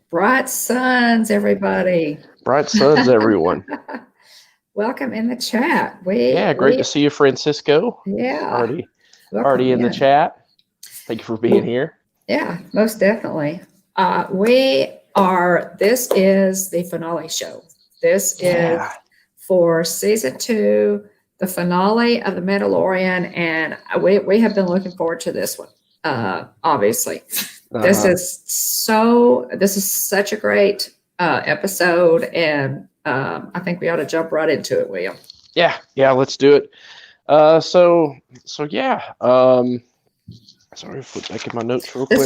Bright suns, everybody. Bright suns, everyone. Welcome in the chat. Yeah, great to see you, Francisco. Yeah. Already in the chat. Thank you for being here. Yeah, most definitely. This is the finale show. This is for season 2, the finale of The Mandalorian, and we have been looking forward to this one, obviously. This is such a great episode, and I think we ought to jump right into it, William. Yeah, let's do it. Sorry, flip back in my notes real quick.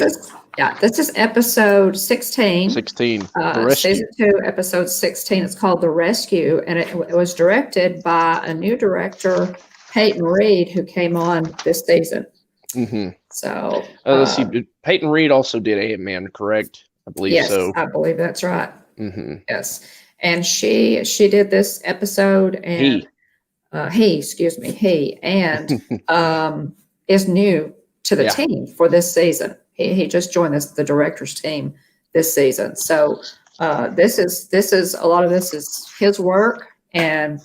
This is episode 16. 16. Season 2, episode 16. It's called The Rescue, and it was directed by a new director, Peyton Reed, who came on this season. Mm-hmm. So let's see. Peyton Reed also did Ant-Man, correct? I believe so. Yes, I believe that's right. Mm-hmm. Yes, and she did this episode, and he is new to the team for this season. He just joined the director's team this season. So this is a lot of this is his work, and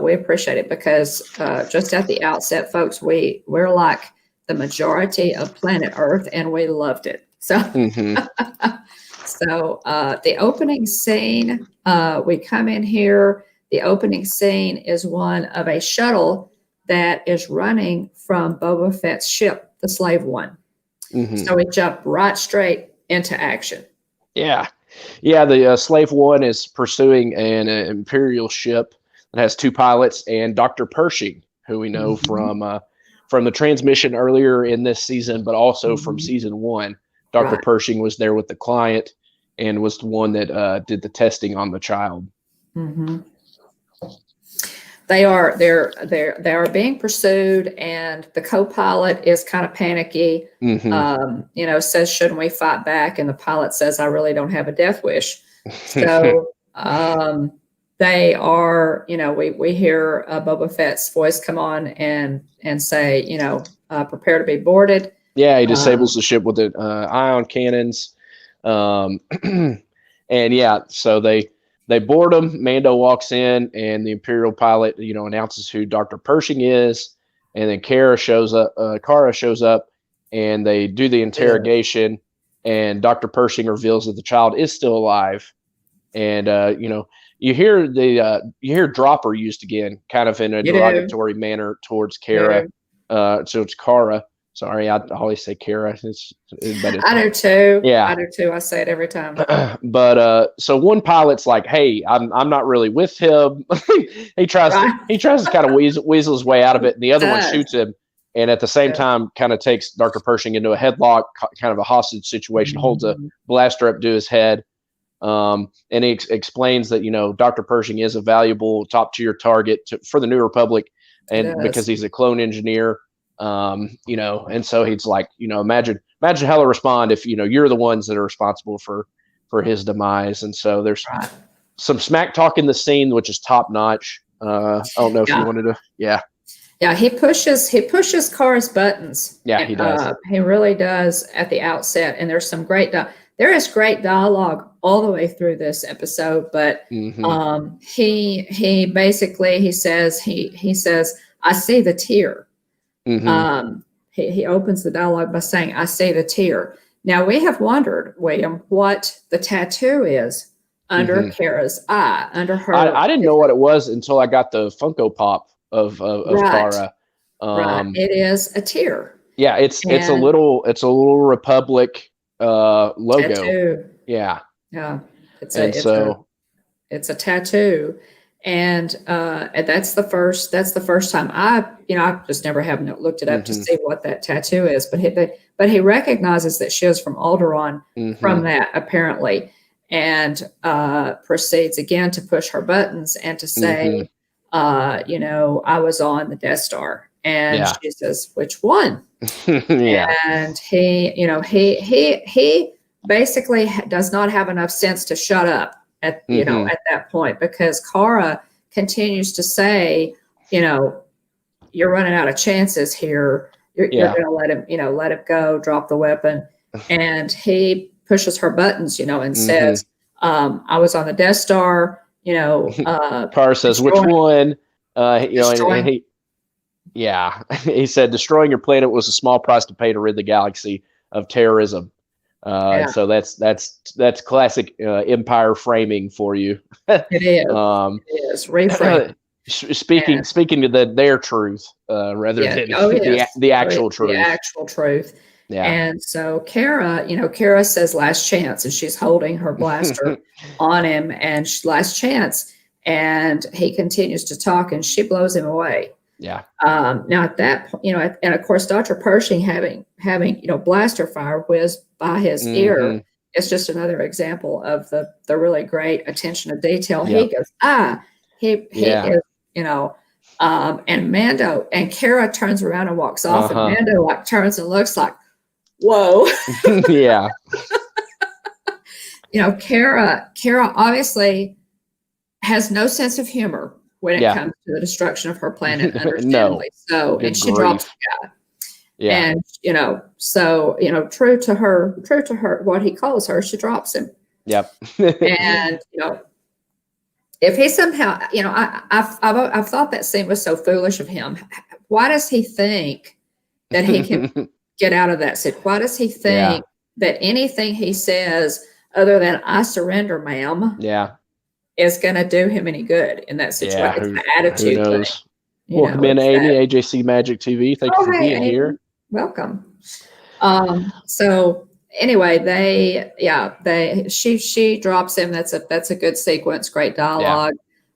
we appreciate it because just at the outset, folks, we're like the majority of planet Earth, and we loved it. So, so the opening scene, we come in here. The opening scene is one of a shuttle that is running from Boba Fett's ship, the Slave One. Mm-hmm. So we jump right straight into action. Yeah. The Slave One is pursuing an Imperial ship that has 2 pilots and Dr. Pershing, who we know from the transmission earlier in this season, but also from season 1. Dr. Pershing was there with the client and was the one that did the testing on the child. Mm-hmm. They are being pursued, and the co-pilot is kind of panicky. Says, "Shouldn't we fight back?" And the pilot says, "I really don't have a death wish." So they are, we hear Boba Fett's voice come on and say, prepare to be boarded. Yeah, he disables the ship with the ion cannons, and so they board him. Mando walks in, and the Imperial pilot, announces who Dr. Pershing is, and then Kara shows up, and they do the interrogation, and Dr. Pershing reveals that the child is still alive, and you hear dropper used again, kind of in a derogatory manner towards Kara, towards Kara. Sorry, I always say Kara. I do too. Yeah, I do too. I say it every time. But so one pilot's like, "Hey, I'm not really with him." he tries to kind of weasel his way out of it, and the other one shoots him, and at the same time, kind of takes Dr. Pershing into a headlock, kind of a hostage situation, holds a blaster up to his head, and he explains that Dr. Pershing is a valuable top tier target for the New Republic, and because he's a clone engineer. And so he's like, imagine how he'll respond if you're the ones that are responsible for his demise. And so there's some smack talk in the scene, which is top notch. I don't know if you wanted to. Yeah, he pushes Kara's buttons. Yeah, he does. He really does at the outset, and there's some there is great dialogue all the way through this episode. But he basically says, "I see the tear." He opens the dialogue by saying, "I see the tear." Now, we have wondered, William, what the tattoo is under Kara's eye, under her. I didn't know what it was until I got the Funko Pop of Kara. It is a tear. Yeah, it's a little Republic logo. Tattoo. Yeah. It's a tattoo. And that's the first time I just never have looked it up to see what that tattoo is. But he recognizes that she is from Alderaan from that, apparently, and proceeds again to push her buttons and to say, I was on the Death Star. And she says, "Which one?" And he basically does not have enough sense to shut up at that point, because Kara continues to say, "You're running out of chances here. You're going to let him go, drop the weapon." And he pushes her buttons, and says, I was on the Death Star, Carr says, which one? And he, he said, destroying your planet was a small price to pay to rid the galaxy of terrorism. And so that's classic Empire framing for you. It is. Reframe. Speaking to their truth rather than the actual truth. The actual truth. Yeah. And so Kara says last chance, and she's holding her blaster on him, and last chance, and he continues to talk, and she blows him away. Yeah. Now at that point, and of course, Dr. Pershing having blaster fire whiz by his ear is just another example of the really great attention to detail. He goes, he is, and Mando and Kara turns around and walks off, and Mando turns and looks like, whoa. Yeah. Kara obviously has no sense of humor when it comes to the destruction of her planet, understandably. So, and she drops the guy. Yeah. And, true to her, what he calls her, she drops him. Yep. And, if he somehow, I've thought that scene was so foolish of him. Why does he think that he can get out of that scene? Why does he think that anything he says other than "I surrender, ma'am," is going to do him any good in that situation? It's an attitude. Who knows? Welcome in, Amy, AJC Magic TV. Thank you for being here. Welcome. So anyway, she drops him. That's a good sequence. Great dialogue.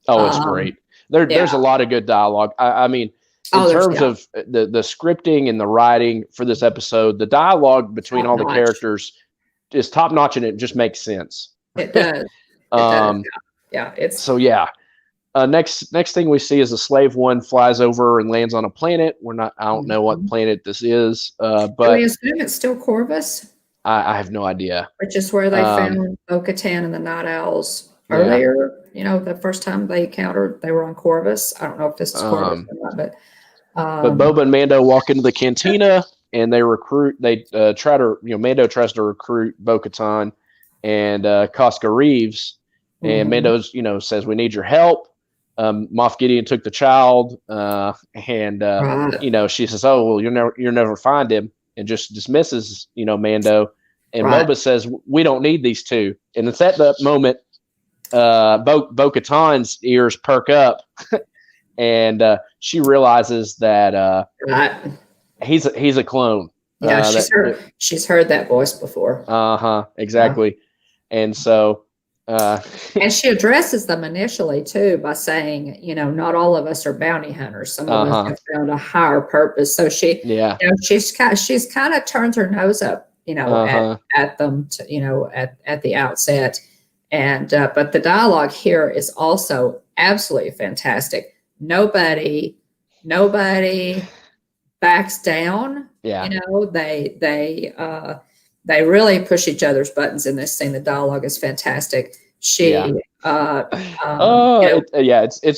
Yeah. Oh, it's great. There's a lot of good dialogue. I mean, in terms of the scripting and the writing for this episode, the dialogue between all the characters is top notch, and it just makes sense. It does. Next thing we see is a Slave One flies over and lands on a planet. I don't know what planet this is, but we assume it's still Corvus. I have no idea. Which is where they found Bo-Katan and the Night Owls earlier. The first time they encountered, they were on Corvus. I don't know if this is Corvus or not, but Boba and Mando walk into the cantina and they recruit. They Mando tries to recruit Bo-Katan and Casca Reeves, and Mando's says, we need your help. Moff Gideon took the child, and she says, oh well, you'll never find him, and just dismisses Mando. And Boba says, we don't need these two. And it's at that moment Bo-Katan's ears perk up and she realizes that he's a clone. Yeah, she's heard that voice before. Exactly. And so and she addresses them initially too by saying, not all of us are bounty hunters. Some of us have found a higher purpose. So she's kind of turned her nose up, at them, at the outset. And but the dialogue here is also absolutely fantastic. Nobody backs down. Yeah. They really push each other's buttons in this scene. The dialogue is fantastic. It's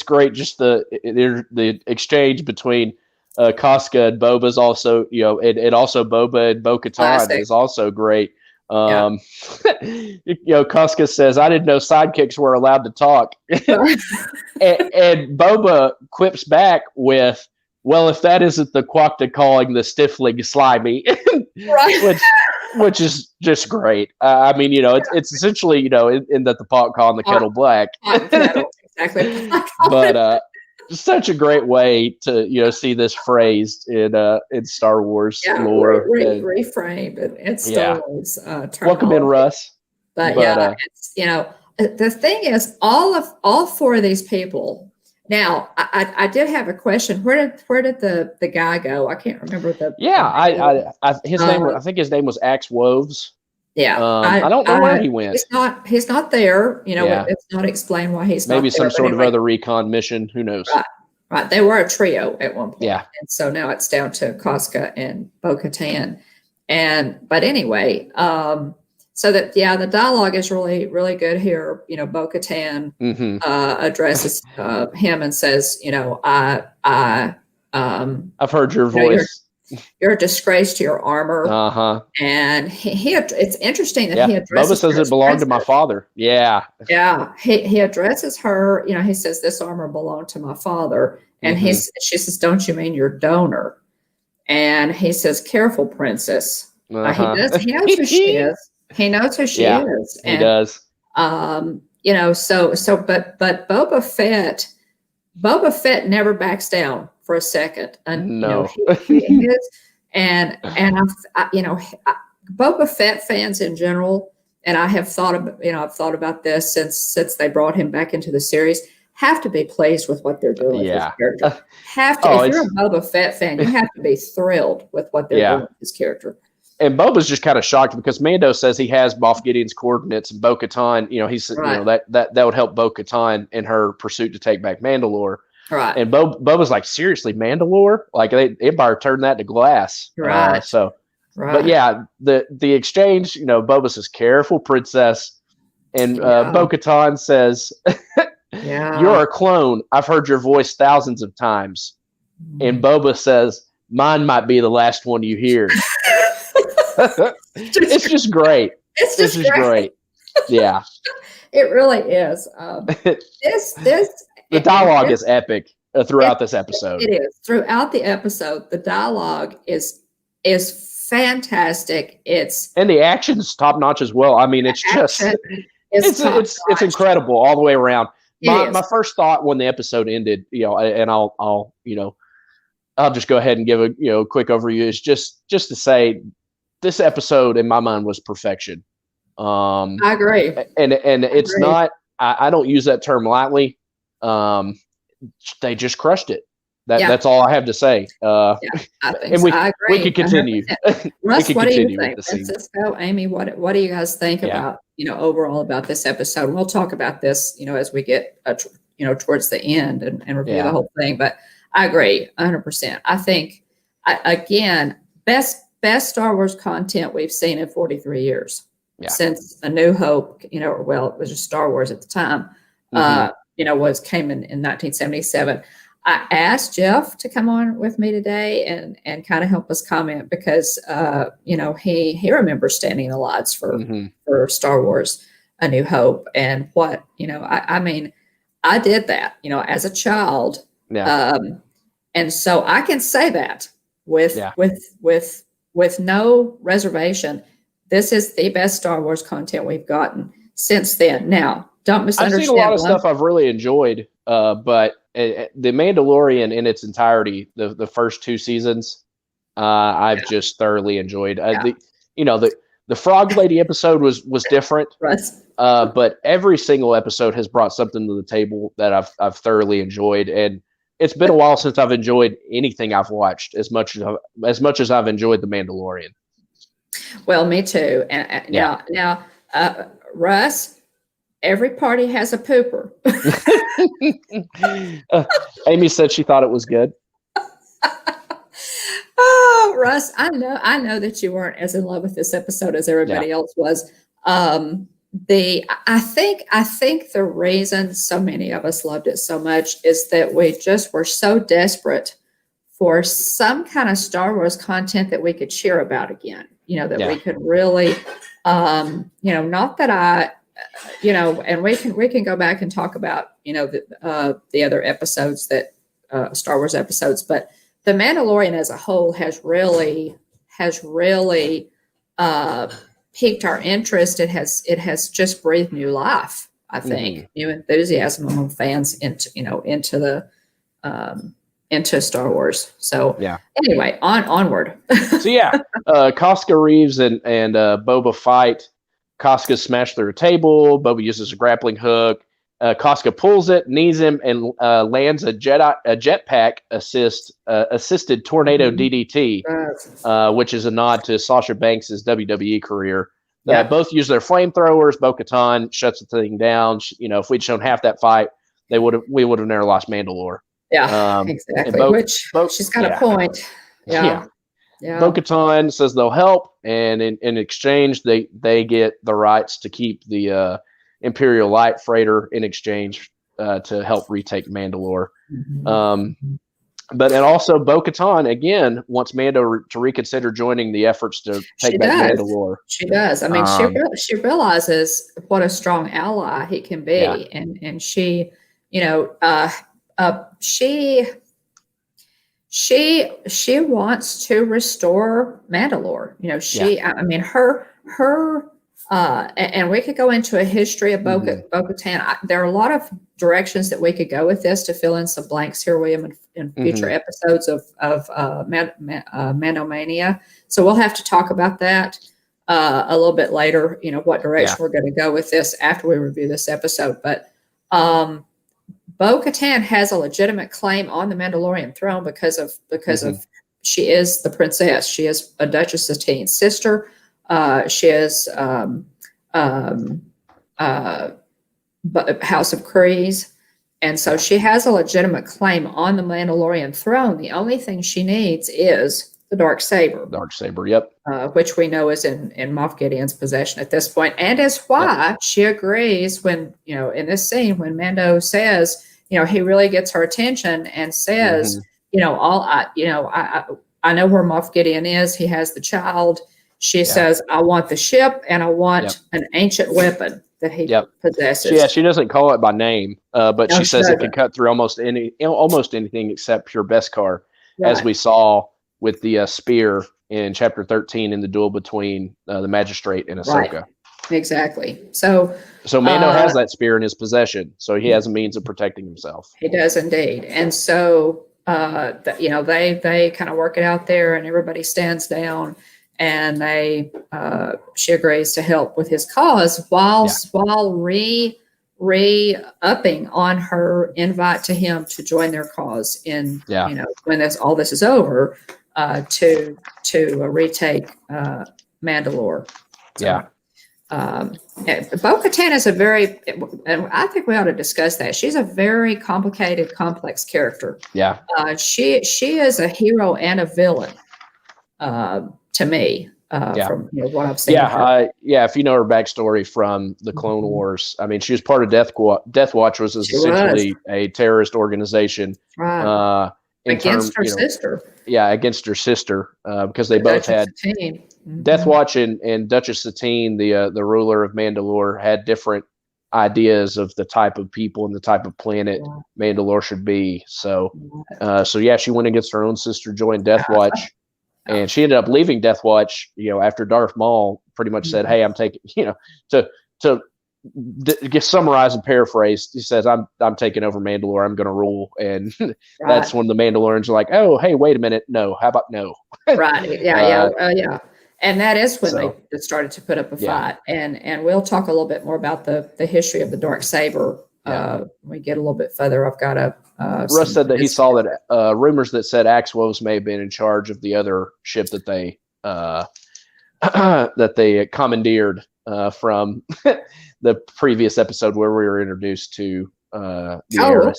great. Just the exchange between Casca and Boba is also, and also Boba and Bo-Katan is also great. Casca says, I didn't know sidekicks were allowed to talk. and Boba quips back with, well, if that isn't the Quokta calling the stiffling slimy, which is just great. I mean, it's essentially, in that the pot calling the kettle black. Exactly. But such a great way to see this phrased in Star Wars lore. Reframed in Star Wars. Welcome in, Russ. But it's the thing is, all four of these people. Now, I did have a question. Where did the guy go? I can't remember his name. I think his name was Axe Woves. Yeah, I don't know where he went. He's not there. It's not explained why he's maybe not there. Maybe some sort of other recon mission. Who knows? Right. They were a trio at one point. Yeah. And so now it's down to Casca and Bo-Katan. But anyway, so that the dialogue is really, really good here. Bo-Katan addresses him and says, I've heard your voice. you're a disgrace to your armor. Uh-huh. And it's interesting that he addresses Boba says it belonged to my father. Yeah. Yeah. He addresses her, he says, this armor belonged to my father. And she says, don't you mean your donor? And he says, careful, princess. He knows who she is. He knows who she is. And, he does. But Boba Fett never backs down for a second. And no. He is, and Boba Fett fans in general, and I have thought about this since they brought him back into the series, have to be pleased with what they're doing with his character. If you're a Boba Fett fan, you have to be thrilled with what they're doing with his character. And Boba's just kind of shocked because Mando says he has Moff Gideon's coordinates, and Bo-Katan, he said, that would help Bo-Katan in her pursuit to take back Mandalore. Right. And Boba's like, seriously, Mandalore? Like, Empire turned that to glass. Right. But yeah, the exchange, Boba says, careful, princess. And Bo-Katan says, you're a clone. I've heard your voice thousands of times. And Boba says, mine might be the last one you hear. It's just great. It's just great. Yeah. It really is. The dialogue is epic throughout this episode. It is. Throughout the episode, the dialogue is fantastic. And the action's top notch as well. I mean, it's incredible all the way around. My first thought when the episode ended, and I'll just go ahead and give a quick overview, is just to say this episode in my mind was perfection. I agree. And it's not, I don't use that term lightly. They just crushed it. That's all I have to say. I think and I agree. We could continue. Russ, what do you think? Francisco, Amy, what do you guys think about, overall about this episode? And we'll talk about this, as we get, towards the end and review the whole thing. But I agree 100%. I think, again, best Star Wars content we've seen in 43 years since A New Hope, it was just Star Wars at the time, came in 1977. I asked Jeff to come on with me today and kind of help us comment because, he remembers standing in the lines for Star Wars, A New Hope. And what, I did that, as a child. Yeah. And so I can say that with no reservation, this is the best Star Wars content we've gotten since then. Now, don't misunderstand. I've seen a lot of stuff I've really enjoyed, but The Mandalorian in its entirety, the first two seasons, I've just thoroughly enjoyed. The Frog Lady episode was different, but every single episode has brought something to the table that I've thoroughly enjoyed, and it's been a while since I've enjoyed anything I've watched as much as I've enjoyed The Mandalorian. Well, me too. And now, Russ. Every party has a pooper. Amy said she thought it was good. Oh, Russ, I know that you weren't as in love with this episode as everybody else was. I think the reason so many of us loved it so much is that we just were so desperate for some kind of Star Wars content that we could cheer about again. We could really, not that I. And we can go back and talk about, the other episodes that Star Wars episodes, but The Mandalorian as a whole has really piqued our interest. It has just breathed new life, I think, new enthusiasm among fans into Star Wars. So anyway, onward. So Casca Reeves and Boba fight. Casca smashed through a table. Boba uses a grappling hook. Casca pulls it, knees him, and lands a jetpack assisted tornado DDT, which is a nod to Sasha Banks' WWE career. Both use their flamethrowers. Bo-Katan shuts the thing down. If we'd shown half that fight, we would have never lost Mandalore. Yeah, exactly. She's got a point. Yeah. Bo-Katan says they'll help, and in exchange, they get the rights to keep the Imperial Light freighter in exchange to help retake Mandalore. But and also Bo-Katan again wants Mando to reconsider joining the efforts to take back Mandalore. She does. I mean, she realizes what a strong ally he can be, and she, you know, she wants to restore Mandalore. You know, I mean, her and we could go into a history of Bo-Katan. There are a lot of directions that we could go with this to fill in some blanks here, William, in future episodes of Mando Mania. So we'll have to talk about that a little bit later. You know, what direction we're going to go with this after we review this episode. But Bo-Katan has a legitimate claim on the Mandalorian throne because of she is the princess. She is a Duchess Satine's sister. She is House of Kreese, and so she has a legitimate claim on the Mandalorian throne. The only thing she needs is the dark saber. Dark saber, yep. Which we know is in Moff Gideon's possession at this point, and is why she agrees when, you know, in this scene when Mando says, you know, he really gets her attention and says, you know, I know where Moff Gideon is. He has the child. She says, I want the ship and I want an ancient weapon that he possesses. Yeah, she doesn't call it by name, but she says it can cut through almost anything except pure Beskar, as we saw with the spear in chapter 13 in the duel between the magistrate and Ahsoka. Right. Exactly. So Mando has that spear in his possession, so he has a means of protecting himself. He does indeed. And so, you know, they kind of work it out there, and everybody stands down, and she agrees to help with his cause while re-upping on her invite to him to join their cause in, you know, when all this is over, to retake Mandalore. So, Bo-Katan is and I think we ought to discuss that. She's a very complicated, complex character. Yeah. She is a hero and a villain, to me, from, you know, what I've seen. If you know her backstory from the Clone Wars, I mean, she was part of Death Watch, was essentially a terrorist organization. Right. Against her sister. Yeah, against her sister, because they both had Death Watch and Duchess Satine, the ruler of Mandalore, had different ideas of the type of people and the type of planet Mandalore should be. So, she went against her own sister, joined Death Watch, and she ended up leaving Death Watch. You know, after Darth Maul pretty much said, "Hey, I'm taking," you know, to summarize and paraphrase, he says, I'm taking over Mandalore. I'm going to rule. And that's when the Mandalorians are like, oh, hey, wait a minute. No, how about no? Right. Yeah. And that is when they started to put up a fight. And we'll talk a little bit more about the history of the Darksaber. When we get a little bit further, I've got a, Russ said that he saw that rumors that said Axwos may have been in charge of the other ship that they commandeered from the previous episode where we were introduced to the heiress.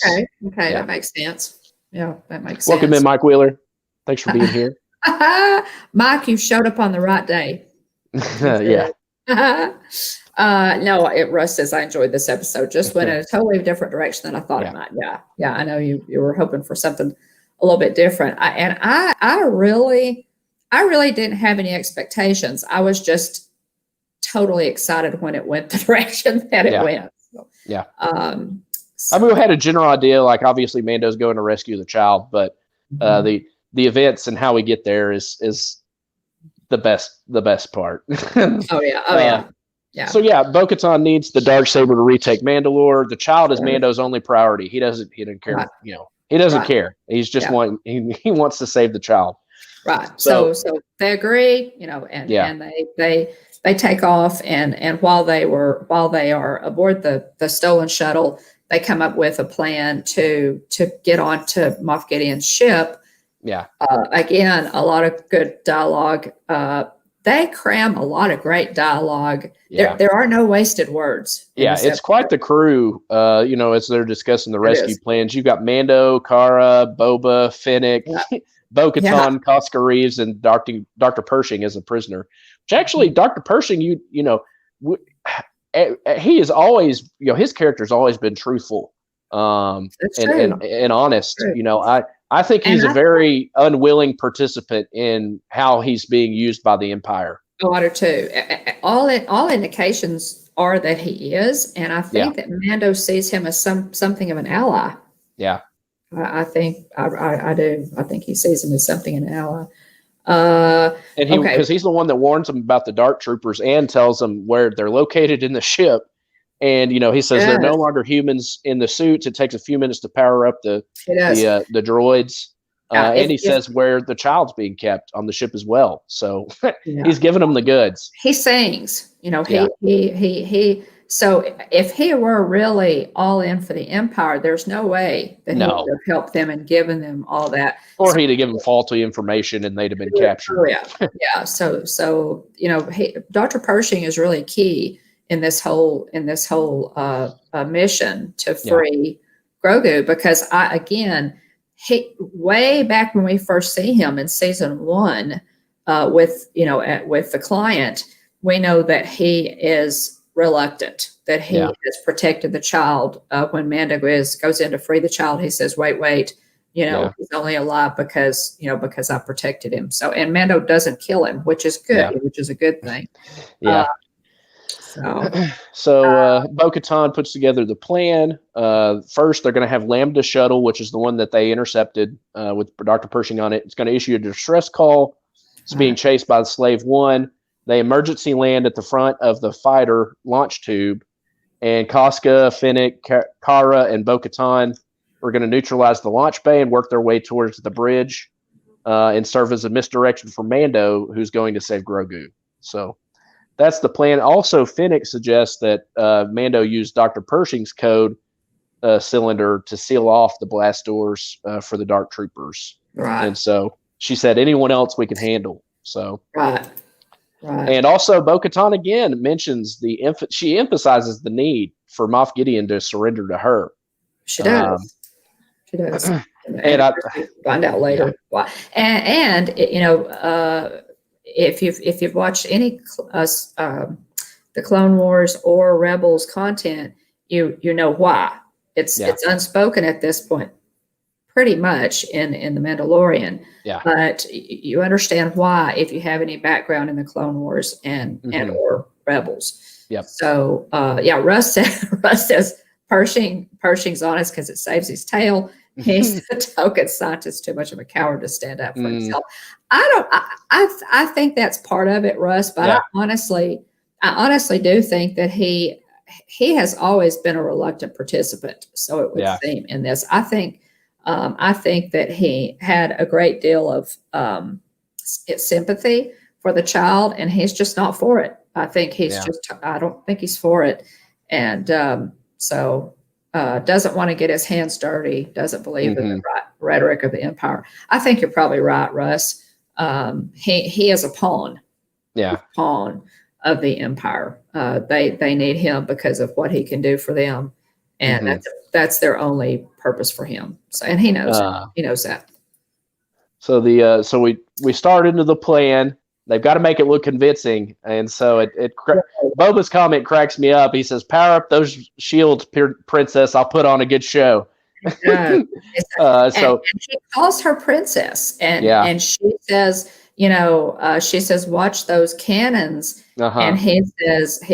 Okay, that makes sense. Yeah, that makes sense. Welcome in, Mike Wheeler. Thanks for being here. Mike, you showed up on the right day. Russ says, I enjoyed this episode. Just went in a totally different direction than I thought it might. Yeah, I know you were hoping for something a little bit different. I really didn't have any expectations. I was just totally excited when it went the direction that it went. So, I mean, we had a general idea, like obviously Mando's going to rescue the child, but the events and how we get there is the best part. So Bo-Katan needs the Darksaber to retake Mandalore. The child is Mando's only priority. He doesn't care. Right. You know, he doesn't care. He's just he wants to save the child. Right. So they agree, you know, and they take off, and while they are aboard the stolen shuttle, they come up with a plan to get onto Moff Gideon's ship. Yeah. Again, a lot of good dialogue. They cram a lot of great dialogue. Yeah. There are no wasted words. Yeah, it's quite the crew. You know, as they're discussing the rescue plans, you've got Mando, Cara, Boba, Fennec, Bo-Katan, Koska Reeves, and Dr. Pershing as a prisoner. Which actually, Dr. Pershing, you know, he is always, you know, his character's always been truthful, and honest. True. You know, I think he's a very unwilling participant in how he's being used by the Empire. Oh, I do too. All indications are that he is, and I think that Mando sees him as something of an ally. Yeah. I think I do. I think he sees him as something an ally. And because he's the one that warns him about the Dark Troopers and tells them where they're located in the ship. And he says they're no longer humans in the suits. It takes a few minutes to power up the droids. And he says where the child's being kept on the ship as well. So he's giving them the goods. He sings, he. So if he were really all in for the Empire, there's no way that he would have helped them and given them all that. Or he'd have given faulty information and they'd have been captured. Oh, yeah. So Dr. Pershing is really key in this whole mission to free Grogu, because way back when we first see him in season 1 with the client, we know that he is reluctant, that he has protected the child. When Mando goes in to free the child, he says, wait, he's only alive because I protected him. So, and Mando doesn't kill him, which is good, which is a good thing. So Bo-Katan puts together the plan. First, they're going to have Lambda Shuttle, which is the one that they intercepted with Dr. Pershing on it. It's going to issue a distress call. It's being chased by the Slave One. They emergency land at the front of the fighter launch tube, and Casca, Fennec, Kara, and Bo-Katan are going to neutralize the launch bay and work their way towards the bridge and serve as a misdirection for Mando, who's going to save Grogu. So that's the plan. Also, Fennec suggests that Mando use Dr. Pershing's code cylinder to seal off the blast doors for the Dark Troopers. Right. And so she said, anyone else we can handle. So right. And also, Bo-Katan again mentions she emphasizes the need for Moff Gideon to surrender to her. She does. And I find out later why. And if you've watched any the Clone Wars or Rebels content, you know why. It's unspoken at this point, pretty much in the Mandalorian. Yeah. But you understand why if you have any background in the Clone Wars and or Rebels. Yep. So Russ says Pershing's honest because it saves his tail. He's a token scientist, too much of a coward to stand up for himself. I think that's part of it, Russ. But I honestly do think that he has always been a reluctant participant. So it would seem in this. I think that he had a great deal of sympathy for the child, and he's just not for it. I think I don't think he's for it. And doesn't want to get his hands dirty, doesn't believe in the rhetoric of the Empire. I think you're probably right, Russ. He is a pawn. Yeah. A pawn of the Empire. They need him because of what he can do for them. And that's their only purpose for him. So, and he knows he knows that. So we start into the plan. They've got to make it look convincing, and so Boba's comment cracks me up. He says, "Power up those shields, princess. I'll put on a good show." And he calls her princess, and she says, watch those cannons. And he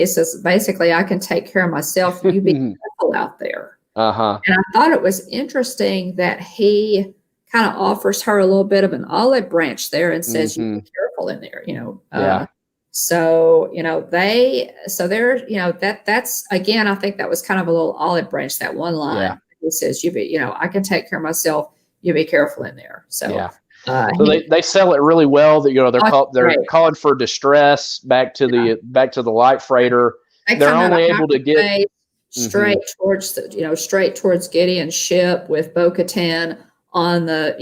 says, basically, I can take care of myself. You be careful out there. And I thought it was interesting that he kind of offers her a little bit of an olive branch there and says, you be careful in there, that's again, I think that was kind of a little olive branch, that one line. Yeah. He says, I can take care of myself. You be careful in there. So, they sell it really well that, they're calling for distress back to the light freighter. They're only able to get straight towards Gideon's ship with Bo-Katan on the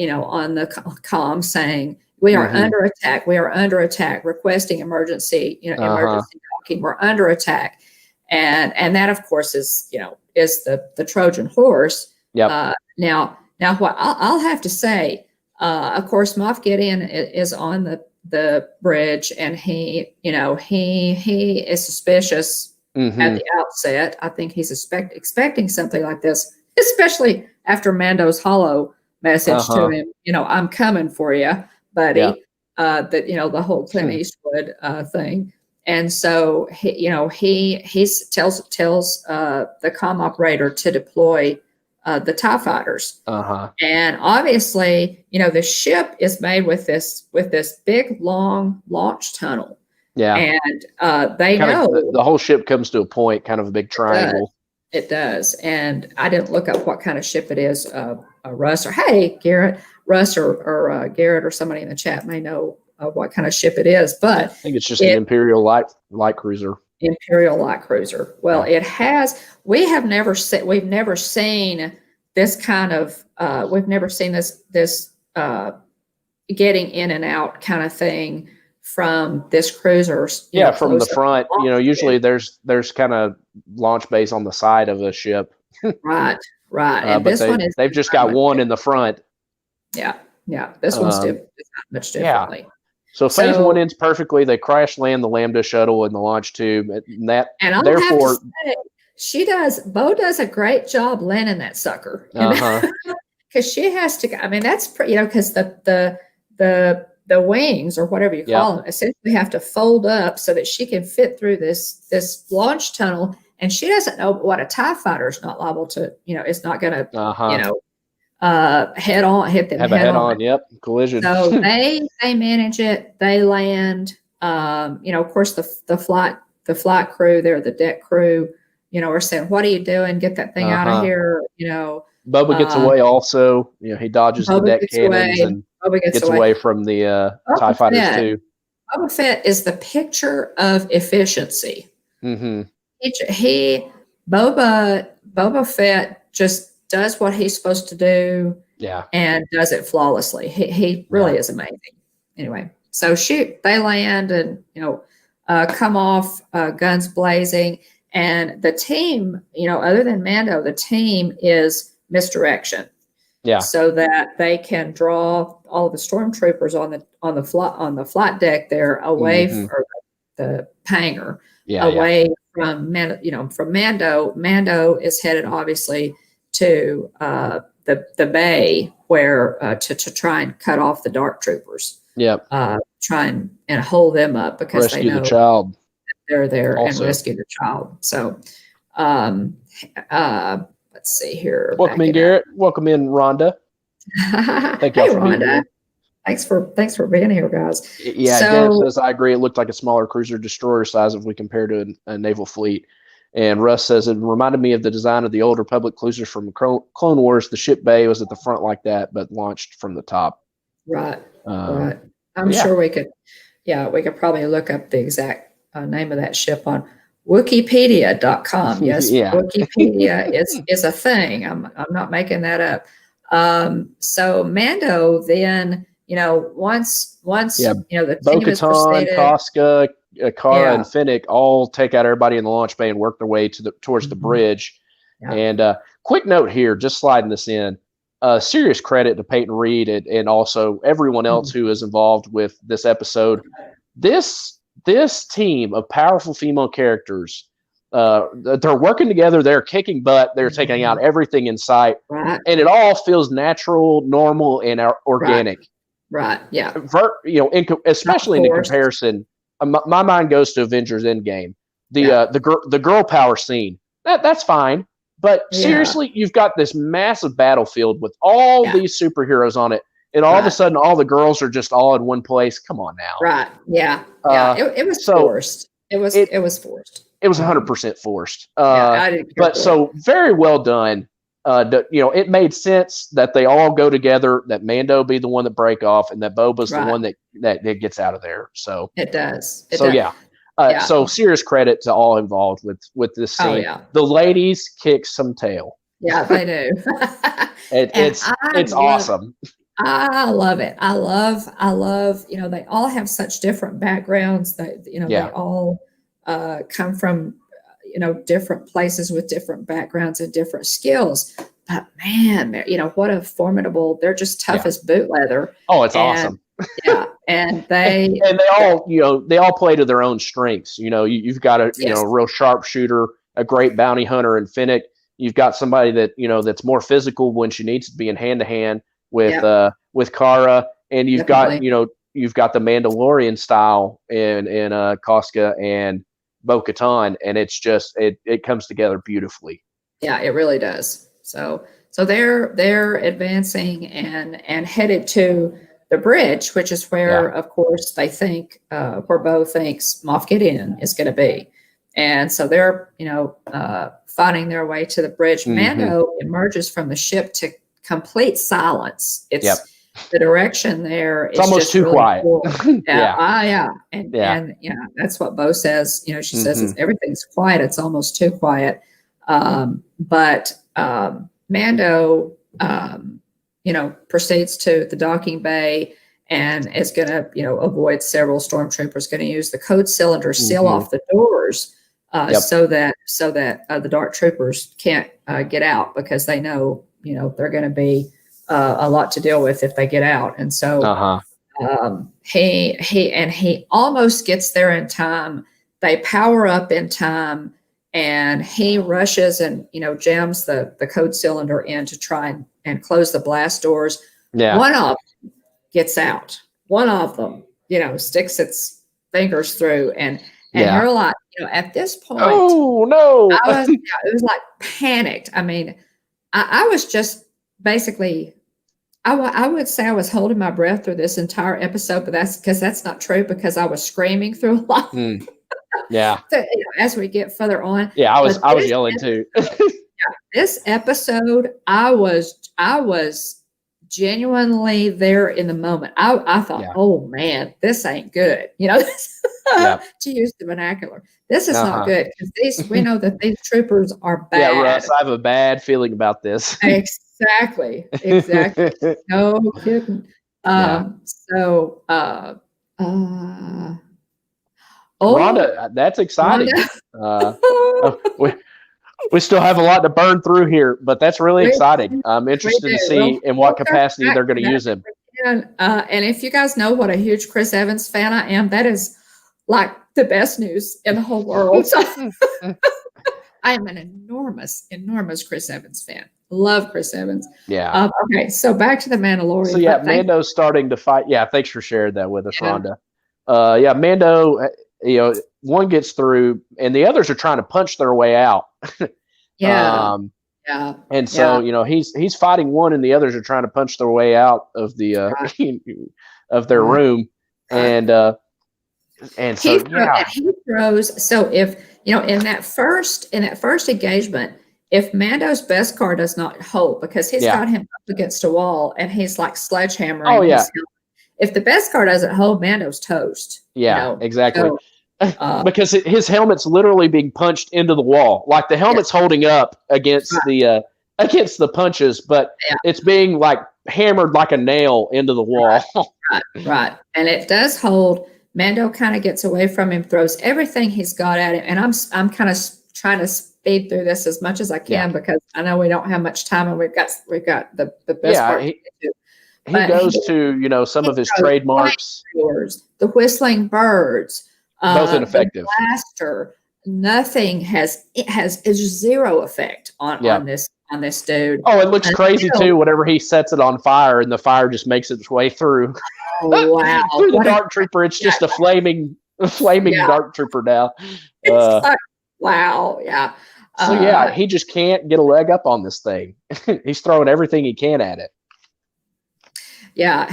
comm saying, we are under attack. We are under attack. Requesting emergency docking. We're under attack, and that of course is the Trojan horse. Yep. Now what I'll have to say, of course, Moff Gideon is on the bridge, and he is suspicious at the outset. I think he's expecting something like this, especially after Mando's hollow message to him, I'm coming for you, buddy. Yeah. That, the whole Clint Eastwood thing. And so he tells the comm operator to deploy the TIE fighters. And obviously, the ship is made with this big long launch tunnel. Yeah. And they know the whole ship comes to a point, kind of a big triangle. It does. And I didn't look up what kind of ship it is. Russ, or hey, Garrett, Russ or Garrett or somebody in the chat may know what kind of ship it is, but I think it's just an Imperial light cruiser. Imperial light cruiser. Well, it has. We've never seen this kind of. We've never seen this getting in and out kind of thing from this cruiser. From the front. Usually there's kind of launch base on the side of a ship. Right. And but they've just got one in the front. Yeah. This one's different. It's not much differently. Yeah. So phase 1 ends perfectly. They crash land the Lambda shuttle in the launch tube, and I'll therefore have to say, Bo does a great job landing that sucker. Because she has to. I mean, that's pretty. Because the wings or whatever you call them essentially have to fold up so that she can fit through this launch tunnel, and she doesn't know what a TIE fighter is not liable to. It's not going to. Head on, hit them head on. Collision. So they manage it. They land. Of course, the flight crew, they're the deck crew. Are saying, "What are you doing? Get that thing out of here!" Boba gets away. Also, he dodges the deck cannons and gets away from the TIE fighters too. Boba Fett is the picture of efficiency. Mm-hmm. Boba Fett just does what he's supposed to do, and does it flawlessly. He really is amazing. Anyway, so they land and come off, guns blazing, and the team, other than Mando, the team is misdirection. Yeah, so that they can draw all of the stormtroopers on the flight deck there away from the hangar, away from Mando. Mando is headed obviously to the bay where to try and cut off the dark troopers. Try and hold them up because rescue they know the child. They're there also. And rescue the child. So let's see here. Welcome in, Garrett. Welcome in, Rhonda. Thank you, Rhonda. Thanks for being here, guys. Yeah, Garrett says I agree. It looked like a smaller cruiser destroyer size if we compare to a naval fleet. And Russ says it reminded me of the design of the old Republic cruisers from Clone Wars. The ship bay was at the front like that, but launched from the top. Right. Right. I'm sure we could probably look up the exact name of that ship on Wikipedia.com. Yes, Wikipedia is a thing. I'm not making that up. So Mando then, once the team is proceeded, Casca, Cara and Fennec all take out everybody in the launch bay and work their way towards the bridge. And quick note here, just sliding this in, serious credit to Peyton Reed and also everyone else who is involved with this episode. This team of powerful female characters, they're working together. They're kicking butt. They're taking out everything in sight, and it all feels natural, normal, and organic. Right. Yeah. Especially in the comparison. My mind goes to Avengers Endgame. The girl power scene. That's fine, but seriously, you've got this massive battlefield with all these superheroes on it, and all of a sudden, all the girls are just all in one place. Come on now. Right. Yeah. It was forced. It was forced. It was 100% forced. But so very well done. It made sense that they all go together, that Mando be the one that break off, and that Boba's the one that gets out of there. So it does. So serious credit to all involved with this scene. The ladies kick some tail. Yeah, they do. It's awesome. I love it. I love, they all have such different backgrounds that, they all come from, different places with different backgrounds and different skills. But man, what a formidable, they're just tough as boot leather. Oh, it's awesome. And they all play to their own strengths. You've got a real sharpshooter, a great bounty hunter in Fennec. You've got somebody that that's more physical when she needs to be in hand to hand with Kara, and you've got you've got the Mandalorian style in Koska and Bo-Katan, and it's just it comes together beautifully. Yeah, it really does. So they're advancing and headed to the bridge, which is where, of course, they think where Bo thinks Moff Gideon is going to be, and so they're finding their way to the bridge. Mando emerges from the ship to complete silence. It's the direction there. It's almost too really quiet. Cool. And that's what Bo says. She says everything's quiet. It's almost too quiet. But Mando, proceeds to the docking bay and is going to, avoid several stormtroopers. Going to use the code cylinder, seal off the doors, so that the dark troopers can't get out, because they know, they're going to be a lot to deal with if they get out. And so he almost gets there in time. They power up in time. And he rushes and, jams the code cylinder in to try and close the blast doors. Yeah. One of them gets out. One of them, sticks its fingers through. And you're like, at this point, oh, no. It was like panicked. I mean, I was just basically, I would say I was holding my breath through this entire episode, but that's not true, because I was screaming through a lot. Yeah. So, as we get further on. Yeah, I was yelling too. This episode, I was genuinely there in the moment. I thought, oh man, this ain't good. To use the vernacular. This is not good, because we know that these troopers are bad. Yeah, Russ, I have a bad feeling about this. Exactly. No kidding. Rhonda, that's exciting. We still have a lot to burn through here, but that's really exciting. I'm interested to see in what capacity they're going to use him. And if you guys know what a huge Chris Evans fan I am, that is like the best news in the whole world. So I am an enormous Chris Evans fan. Love Chris Evans. Yeah. Okay, so back to the Mandalorian. So Mando's starting to fight. Yeah, thanks for sharing that with us, Rhonda. Mando. One gets through, and the others are trying to punch their way out. And so he's fighting one, and the others are trying to punch their way out of the of their room, and so he throws. So if in that first engagement, if Mando's Beskar does not hold, because he's got him up against a wall and he's like sledgehammering. Oh yeah. If the Beskar doesn't hold, Mando's toast. Yeah, exactly. So, because his helmet's literally being punched into the wall. Like the helmet's holding up against the punches, but it's being like hammered like a nail into the wall. Right. And it does hold. Mando kind of gets away from him, throws everything he's got at him, and I'm kind of trying to speed through this as much as I can because I know we don't have much time, and we've got the best part. He goes to, some of his trademarks. The whistling birds. Both ineffective. The blaster. Nothing is zero effect on this dude. Oh, it looks crazy too whenever he sets it on fire and the fire just makes its way through. Oh, wow. Through the dark trooper. It's just a flaming dark trooper now. It's like, wow. Yeah. So he just can't get a leg up on this thing. He's throwing everything he can at it. Yeah,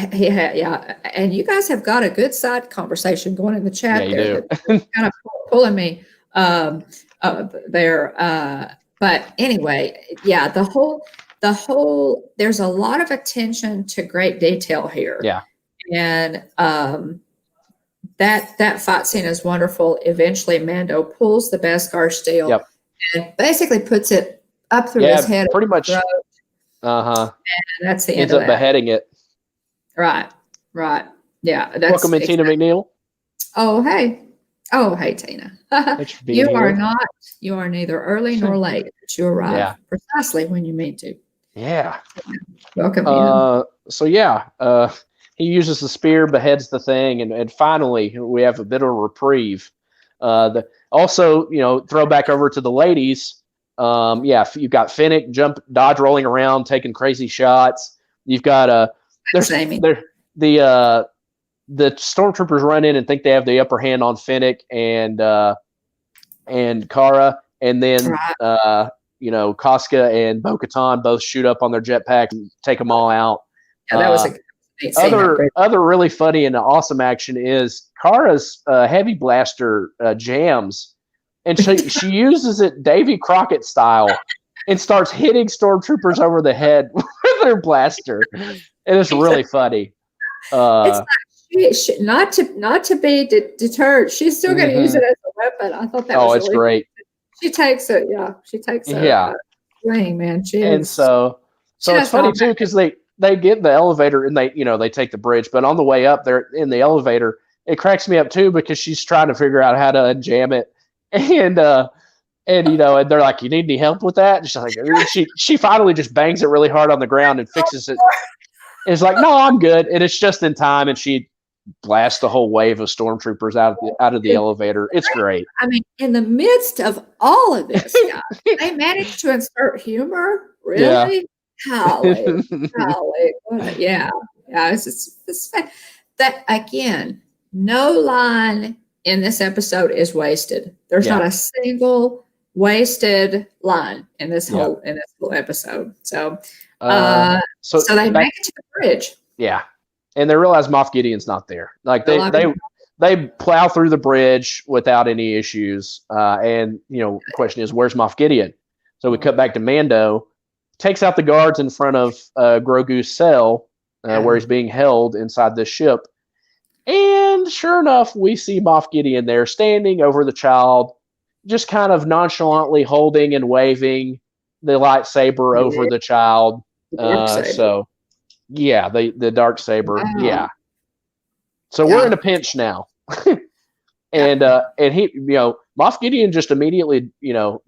and you guys have got a good side conversation going in the chat there. That's kind of pulling me there. But anyway, the whole. There's a lot of attention to great detail here. Yeah, and that fight scene is wonderful. Eventually, Mando pulls the Beskar steel and basically puts it up through his head, pretty much. And that's the end. Ends up beheading it. Right. Yeah. Welcome in, Tina McNeil. Oh, hey, Tina. You are neither early nor late, but you arrive precisely when you mean to. Yeah. Welcome in. He uses the spear, beheads the thing, and finally we have a bit of a reprieve. Throw back over to the ladies. You've got Fennec, dodge rolling around, taking crazy shots. You've got the stormtroopers run in and think they have the upper hand on Fennec and Kara, and then Casca and Bo-Katan both shoot up on their jetpack and take them all out. Yeah, that was a great scene. Other really funny and awesome action is Kara's heavy blaster jams, and she uses it Davy Crockett style and starts hitting stormtroopers over the head with her blaster. It is really funny. It's not to be deterred. She's still going to use it as a weapon. I thought that was it's really great. She takes it. Yeah, she takes it. Yeah, swing, man. And so it's funny too because they get in the elevator and they take the bridge, but on the way up, they're in the elevator. It cracks me up too because she's trying to figure out how to unjam it, and they're like, "You need any help with that?" And she's like, she finally just bangs it really hard on the ground and fixes it. And it's like, "No, I'm good," and it's just in time, and she blast a whole wave of stormtroopers out of the elevator. It's great. I mean, in the midst of all of this, guys, they managed to insert humor. Really? Golly. Yeah. It's that again. No line in this episode is wasted. There's not a single wasted line in this whole episode. So they make it to the bridge. Yeah. And they realize Moff Gideon's not there. Like they plow through the bridge without any issues. And the question is, where's Moff Gideon? So we cut back to Mando, takes out the guards in front of Grogu's cell, where he's being held inside the ship. And sure enough, we see Moff Gideon there standing over the child, just kind of nonchalantly holding and waving the lightsaber over the child. Yeah, the dark saber. Wow. Yeah. So we're in a pinch now. and he, Moff Gideon just immediately,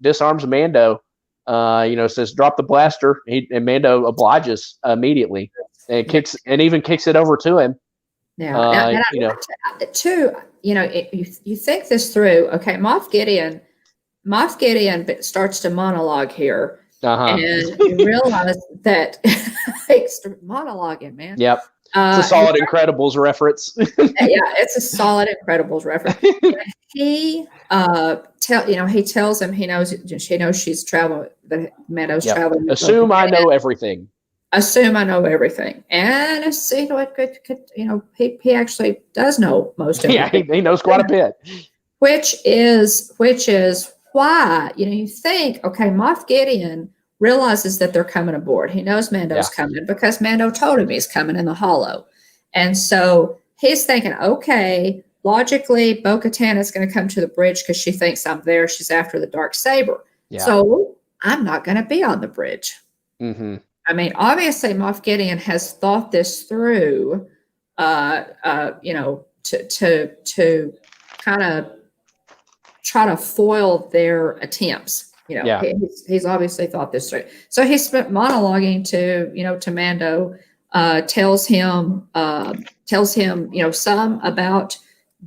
disarms Mando, says, "Drop the blaster." And Mando obliges immediately and even kicks it over to him. Yeah. You think this through. Okay. Moff Gideon starts to monologue here. And you realize that monologuing, man. Yep. It's a solid Incredibles reference. It's a solid Incredibles reference. He tells him she knows she's traveling. That Mando's traveling. Assume I know everything. Assume I know everything, and he actually does know most of it. Yeah, he knows quite a bit. Which is why you think, okay, Moff Gideon realizes that they're coming aboard. He knows Mando's coming because Mando told him he's coming in the hollow. And so he's thinking, okay, logically, Bo-Katan is going to come to the bridge because she thinks I'm there. She's after the dark saber. Yeah. So I'm not going to be on the bridge. Mm-hmm. I mean, obviously, Moff Gideon has thought this through, to kind of try to foil their attempts. He's obviously thought this through. So he spent monologuing to Mando, tells him, some about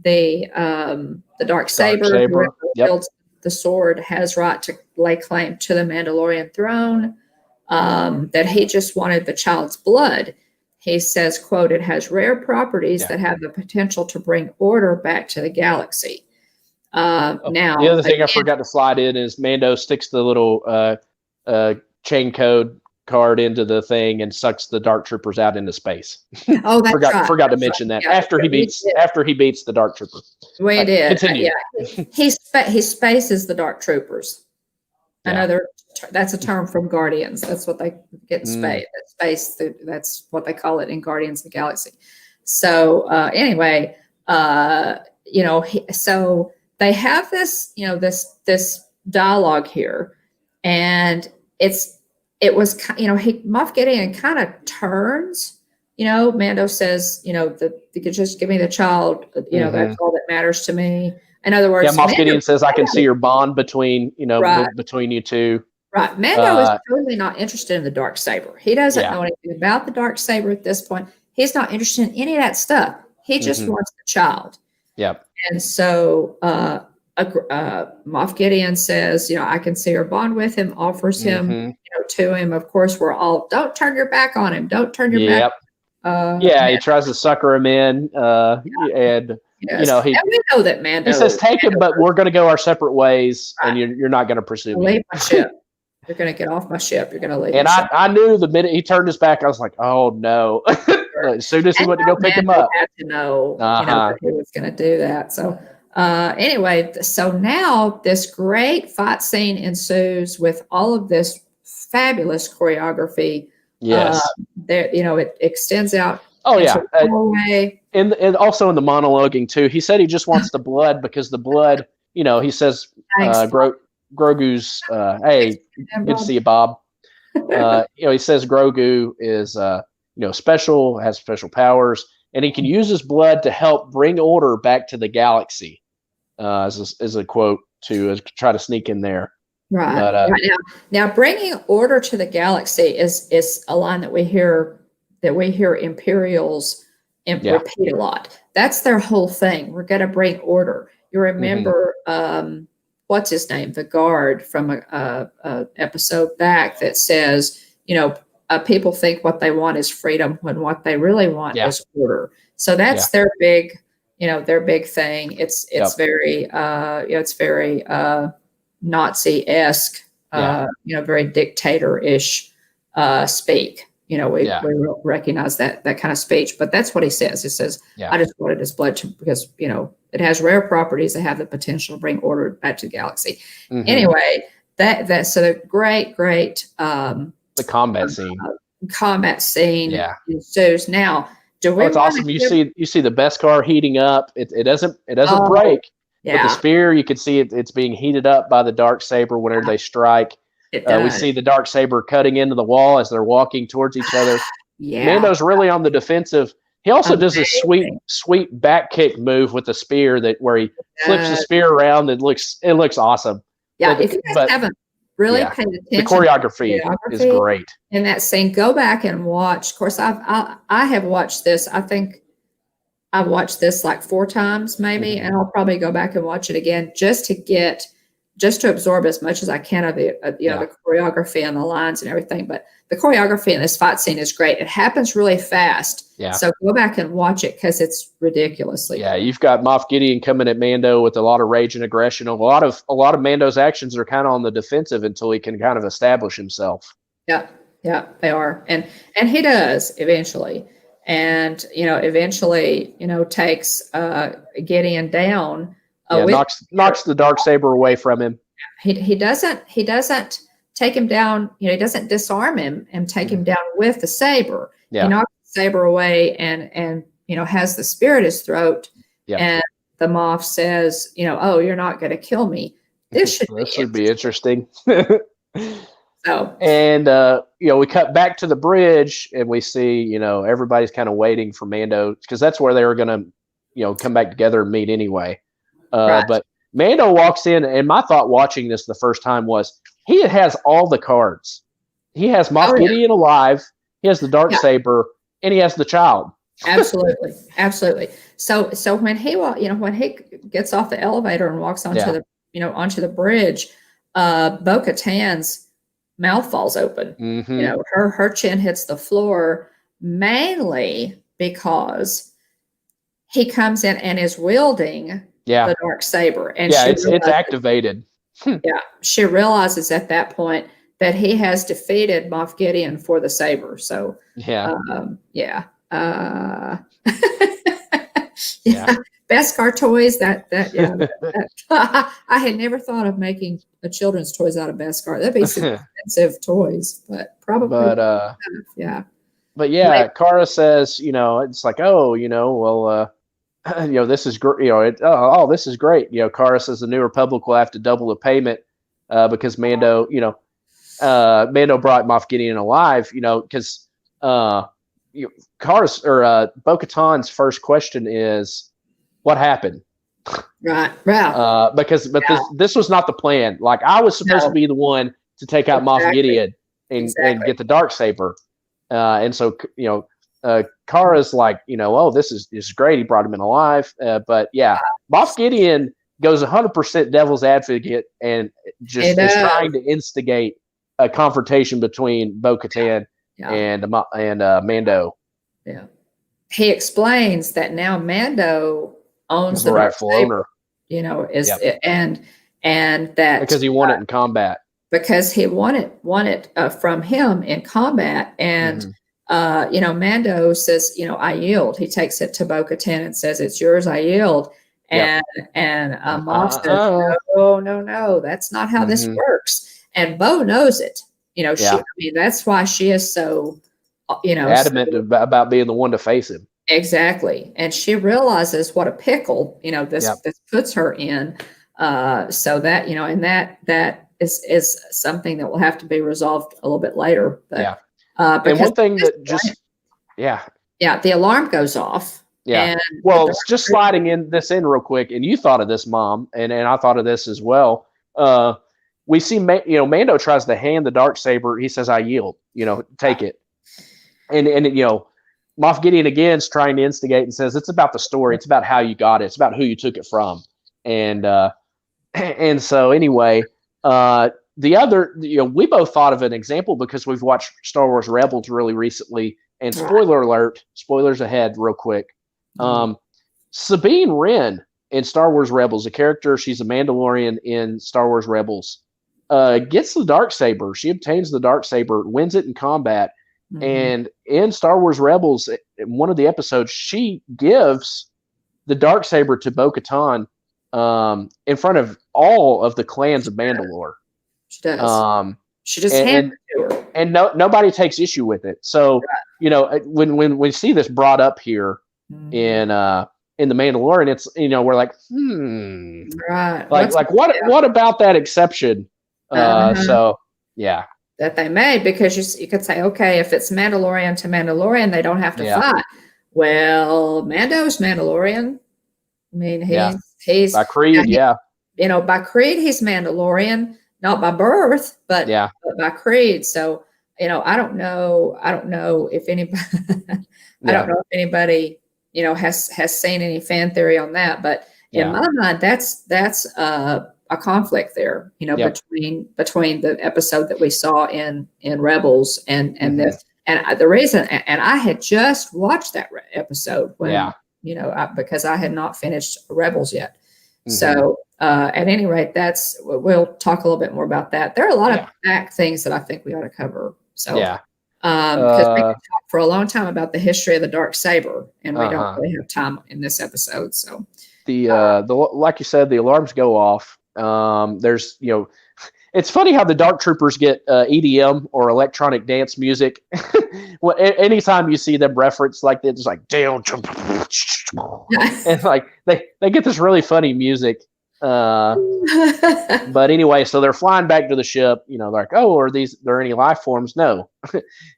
the dark saber. Whoever wields the sword has right to lay claim to the Mandalorian throne. That he just wanted the child's blood. He says, quote, "It has rare properties that have the potential to bring order back to the galaxy." Now, the other thing I forgot to slide in is Mando sticks the little chain code card into the thing and sucks the dark troopers out into space. Oh, that's right. Forgot to mention that after he beats the dark trooper. We did. Continue. He spaces the dark troopers. Another that's a term from Guardians. That's what they get space. That's what they call it in Guardians of the Galaxy. So anyway, so they have this, this dialogue here, and Moff Gideon kind of turns. Mando says, just give me the child. That's all that matters to me. In other words, Moff Gideon says, "I can see your bond between between you two." Right. Mando is totally not interested in the dark saber. He doesn't know anything about the dark saber at this point. He's not interested in any of that stuff. He just wants the child. Yep. And so Moff Gideon says, I can see her bond with him, offers him, to him. Of course, we're all, don't turn your back on him. Don't turn your back. He tries to sucker him in, and yes. And we know that Mando. He says, "Take him, but we're going to go our separate ways, and you're not going to pursue me. Leave my ship. You're going to get off my ship. You're going to leave." And I knew the minute he turned his back, I was like, "Oh no!" As soon as he went to go pick him up, had to know, that he was going to do that. So anyway, so now this great fight scene ensues with all of this fabulous choreography. Yes, there, it extends out. Oh yeah, and also in the monologuing too. He said he just wants the blood because the blood. He says Grogu's. Hey, good to see you, Bob. He says Grogu is special, has special powers, and he can use his blood to help bring order back to the galaxy. As a quote to try to sneak in there. Right. But, now bringing order to the galaxy is a line that we hear Imperials repeat a lot. That's their whole thing. We're going to bring order. You remember what's his name, the guard from a episode back that says, people think what they want is freedom when what they really want is order. So that's their big, their big thing. It's very it's very Nazi-esque, very dictator-ish speak. We recognize that kind of speech, but that's what he says. He says, I just wanted his blood because, it has rare properties that have the potential to bring order back to the galaxy. Anyway, that's a great, the combat scene. ensues. Now, it's awesome. You see the Beskar heating up. It doesn't break. With the spear, you can see it's being heated up by the Darksaber whenever they strike. We see the Darksaber cutting into the wall as they're walking towards each other. Mando's really on the defensive. He also does a sweet back kick move with the spear where he flips the spear around. It looks awesome. Yeah, if you guys haven't really paid attention, the choreography is great in that scene. Go back and watch. Of course, I have watched this. I think I've watched this like 4 times maybe, and I'll probably go back and watch it again just to absorb as much as I can of the the choreography and the lines and everything. But the choreography in this fight scene is great. It happens really fast. Yeah. So go back and watch it because it's ridiculously. Yeah, you've got Moff Gideon coming at Mando with a lot of rage and aggression. A lot of Mando's actions are kind of on the defensive until he can kind of establish himself. Yeah, they are, and he does eventually. And eventually, takes Gideon down. Knocks the Darksaber away from him. He doesn't take him down. He doesn't disarm him and take him down with the saber. Yeah. He knocks the saber away and has the spear at his throat. Yeah. And the Moff says, "Oh, you're not going to kill me. This should be interesting." So, and we cut back to the bridge and we see everybody's kind of waiting for Mando because that's where they were going to come back together and meet anyway. But Mando walks in, and my thought watching this the first time was he has all the cards. He has Moff Gideon alive, he has the Darksaber, and he has the child. Absolutely. So when he gets off the elevator and walks onto the bridge, Bo-Katan's mouth falls open. Her chin hits the floor mainly because he comes in and is wielding the Darksaber, and it's activated. She realizes at that point that he has defeated Moff Gideon for the saber. So Beskar toys. I had never thought of making a children's toys out of Beskar. That'd be some expensive toys, but probably. But Cara says, it's like, this is great. This is great. Cara says the New Republic will have to double the payment because Mando brought Moff Gideon alive. Because Cara's or Bo-Katan's first question is, "What happened?" Right. Because this was not the plan. Like I was supposed to be the one to take out Moff Gideon and get the Darksaber, and so Cara's like, this is great. He brought him in alive. But Moff Gideon goes 100% devil's advocate and just is trying to instigate a confrontation between Bo-Katan and Mando. Yeah. He explains that now Mando owns the rightful owner. And that because he won it in combat. Because he won it from him in combat, and Mando says, I yield. He takes it to Bo-Katan and says, "It's yours. I yield." And Moff says, "No, that's not how this works." And Bo knows it. That's why she is so, adamant about being the one to face him. Exactly, and she realizes what a pickle this puts her in. So that and that is something that will have to be resolved a little bit later. But, and one thing that the alarm goes off. Yeah. Well, just sliding in real quick, and you thought of this, Mom, and I thought of this as well. We see, Mando tries to hand the Darksaber. He says, "I yield. Take it." And Moff Gideon again is trying to instigate and says, "It's about the story. It's about how you got it. It's about who you took it from." And so anyway, the other, we both thought of an example because we've watched Star Wars Rebels really recently. And spoiler alert, spoilers ahead, real quick. Sabine Wren in Star Wars Rebels, a character, she's a Mandalorian in Star Wars Rebels, gets the Darksaber. She obtains the Darksaber, wins it in combat. And in Star Wars Rebels, in one of the episodes, she gives the Darksaber to Bo-Katan in front of all of the clans of Mandalore. She does. She just hands it to her. And nobody takes issue with it. So, when we see this brought up here in the Mandalorian, it's, we're like, Right. Like what about that exception? So, yeah. That they made, because you could say, okay, if it's Mandalorian to Mandalorian, they don't have to fight. Well, Mando's Mandalorian. I mean, he's by creed, by creed he's Mandalorian, not by birth, but by creed. So, I don't know if anybody, I don't know if anybody, has seen any fan theory on that, but in my mind, that's a conflict there, between the episode that we saw in Rebels and this, and the reason, and I had just watched that episode when, because I had not finished Rebels yet. So, at any rate, we'll talk a little bit more about that. There are a lot of back things that I think we ought to cover. So, because we could talk for a long time about the history of the Darksaber, and we don't really have time in this episode. So, the like you said, the alarms go off. There's, it's funny how the Dark Troopers get EDM or electronic dance music. Well, anytime you see them reference like that, it's like down, and like they get this really funny music. But anyway, so they're flying back to the ship. They're like, "Oh, are there any life forms?" No,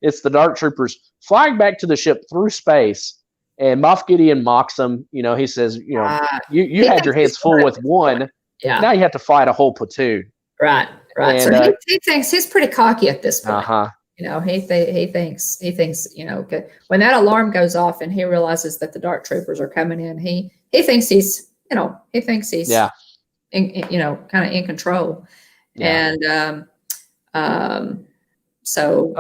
it's the Dark Troopers flying back to the ship through space. And Moff Gideon mocks them. He says, you had your hands full with one. Yeah. Now you have to fight a whole platoon. Right. And, so he thinks he's pretty cocky at this point. He thinks when that alarm goes off and he realizes that the Dark Troopers are coming in, he thinks he's kind of in control. Yeah. And so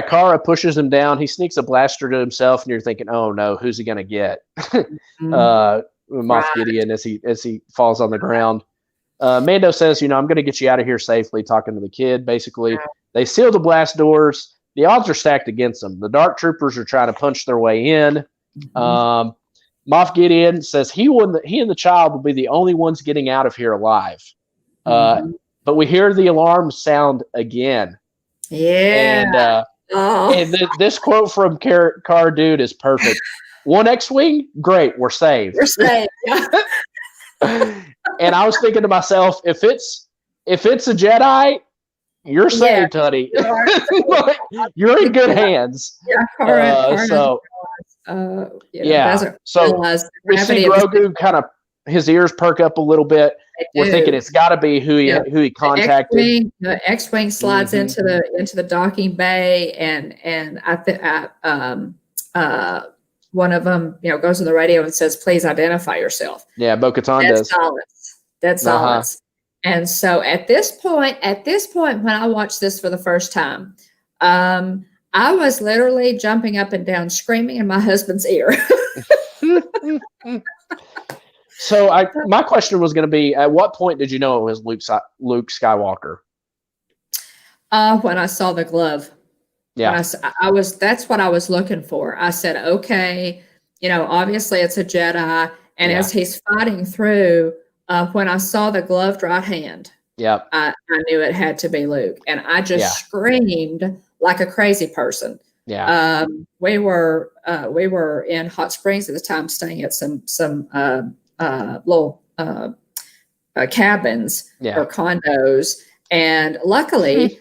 Cara pushes him down. He sneaks a blaster to himself, and you're thinking, "Oh no, who's he gonna get?" Moff Gideon as he falls on the ground. Mando says, "I'm going to get you out of here safely," talking to the kid. Basically, they seal the blast doors. The odds are stacked against them. The Dark Troopers are trying to punch their way in. Moff Gideon says he and the child will be the only ones getting out of here alive. But we hear the alarm sound again. Yeah. And this quote from Car Dude is perfect. One X-Wing? Great, we're saved. We're saved. And I was thinking to myself, if it's a Jedi, you're saved, honey. You're in good hands. So we see Grogu kind of, his ears perk up a little bit. We're thinking it's got to be who he contacted. The X-Wing slides into the docking bay, and I think one of them, goes on the radio and says, "Please identify yourself." Yeah, Bo-Katan does. Dead silence. And so at this point, when I watched this for the first time, I was literally jumping up and down, screaming in my husband's ear. So my question was going to be, at what point did you know it was Luke Skywalker? When I saw the glove. Yeah. That's what I was looking for. I said, okay, obviously it's a Jedi. And as he's fighting through, when I saw the gloved right hand, I knew it had to be Luke. And I just screamed like a crazy person. Yeah. We were in Hot Springs at the time, staying at some little cabins or condos. And luckily,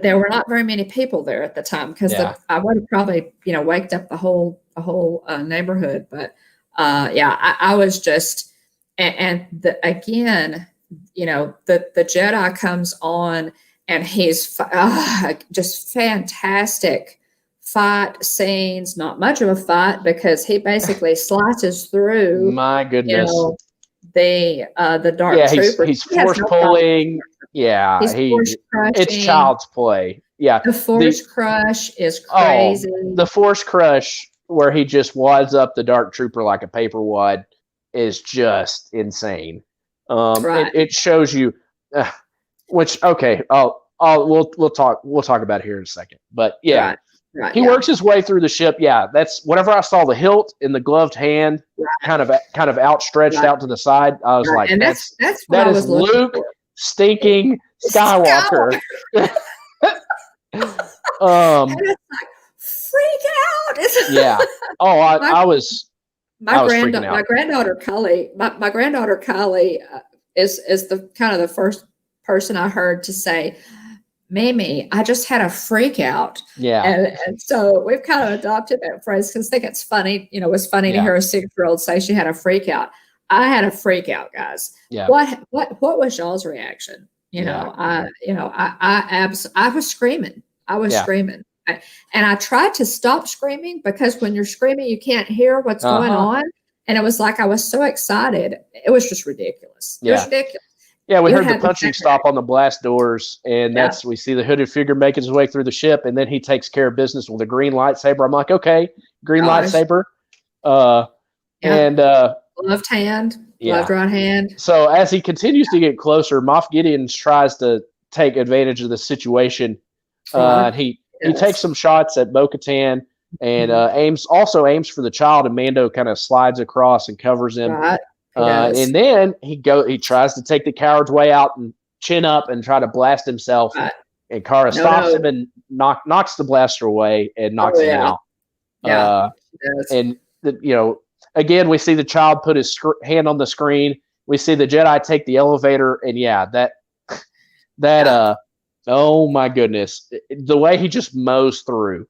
there were not very many people there at the time, because I would have probably, waked up the whole neighborhood. But I was just, again, the Jedi comes on, and he's just fantastic fight scenes. Not much of a fight, because he basically slices through. My goodness. The dark trooper. He's force pulling. Yeah, it's child's play. Yeah, the force crush is crazy. The force crush, where he just wads up the dark trooper like a paper wad, is just insane. It shows you, we'll talk about it here in a second. But he works his way through the ship. Yeah, that's whenever I saw the hilt in the gloved hand, kind of outstretched out to the side. I was like, and that is Luke for. Stinking Skywalker. And it's like, freak out. Yeah. Oh, I was. My granddaughter Kylie. My granddaughter Kylie is the kind of the first person I heard to say, "Mimi, I just had a freak out." Yeah. And so we've kind of adopted that phrase, because I think it's funny. It was funny to hear a 6-year-old say she had a freak out. I had a freak out, guys. Yeah. What was y'all's reaction? I was screaming. Screaming. And I tried to stop screaming, because when you're screaming, you can't hear what's going on. And it was like, I was so excited. It was just ridiculous. It was ridiculous. Yeah, we heard the punching stop on the blast doors, and we see the hooded figure making his way through the ship, and then he takes care of business with a green lightsaber. I'm like, okay, green lightsaber. And gloved right hand. So as he continues to get closer, Moff Gideon tries to take advantage of the situation. He takes some shots at Bo-Katan, and aims for the child, and Mando kind of slides across and covers him. Right. And then he tries to take the coward's way out and chin up and try to blast himself. Right. And Cara stops him and knocks the blaster away and knocks him out. Yeah. And again, we see the child put his hand on the screen. We see the Jedi take the elevator, and oh my goodness, the way he just mows through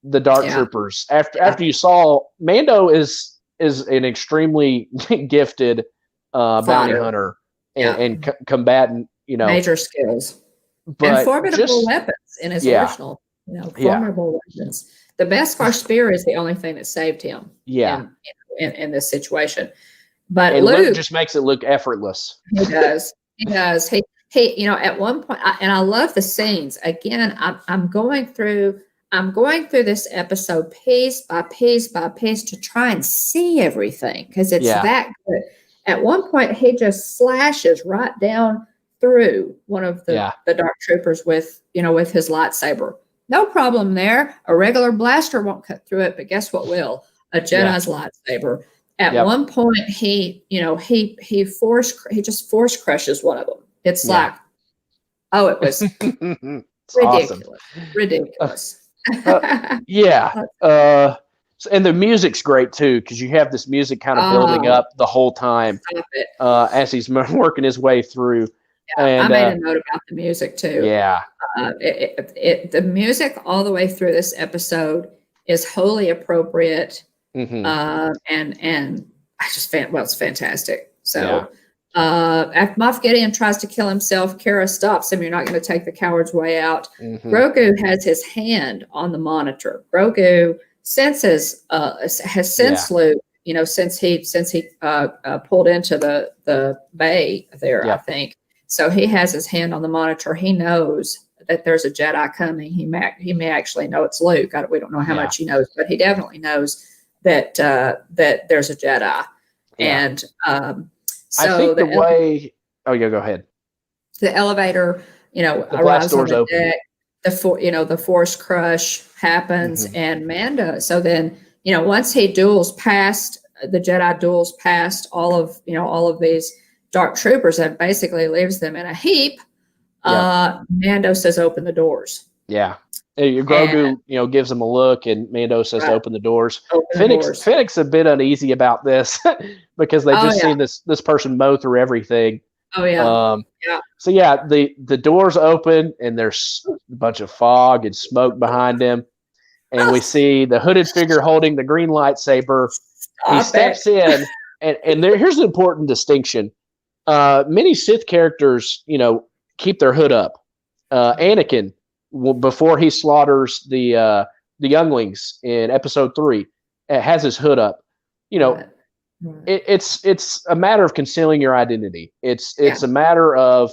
the dark troopers. After you saw, Mando is an extremely gifted bounty hunter and combatant. Major skills, and formidable weapons in his arsenal. Formidable weapons. The best for spear is the only thing that saved him. Yeah. In this situation, but Luke just makes it look effortless. He does. He at one point, and I love the scenes. Again, I'm going through this episode piece by piece by piece to try and see everything, because it's that good. At one point, he just slashes right down through one of the dark troopers with his lightsaber. No problem there. A regular blaster won't cut through it, but guess what will? A Jedi's lightsaber. At one point, he just force crushes one of them. It's like, it was ridiculous. And the music's great too, because you have this music kind of building up the whole time as he's working his way through. Yeah, and I made a note about the music too. Yeah, the music all the way through this episode is wholly appropriate. Mm-hmm. And I just it's fantastic. So after Moff Gideon tries to kill himself, Cara stops him. You're not going to take the coward's way out. Mm-hmm. Grogu has his hand on the monitor. Grogu has sensed Luke, since he pulled into the bay there, I think. So he has his hand on the monitor. He knows that there's a Jedi coming. He may actually know it's Luke. We don't know how much he knows, but he definitely knows that that there's a Jedi. Yeah. And I think the way. Oh yeah, go ahead. The elevator, The arrives on the open. deck. The force crush happens, and Mando. So then, once he duels past the Jedi, duels past all of these dark troopers, and basically leaves them in a heap. Mando says, "Open the doors." Yeah. Grogu, gives him a look, and Mando says to open the doors. Fennec's a bit uneasy about this because they've just seen this person mow through everything. Oh yeah. So yeah, the doors open, and there's a bunch of fog and smoke behind him, and we see the hooded figure holding the green lightsaber. He steps in, and here's an important distinction. Many Sith characters, keep their hood up. Anakin, before he slaughters the younglings in Episode 3, has his hood up. It's a matter of concealing your identity. It's a matter of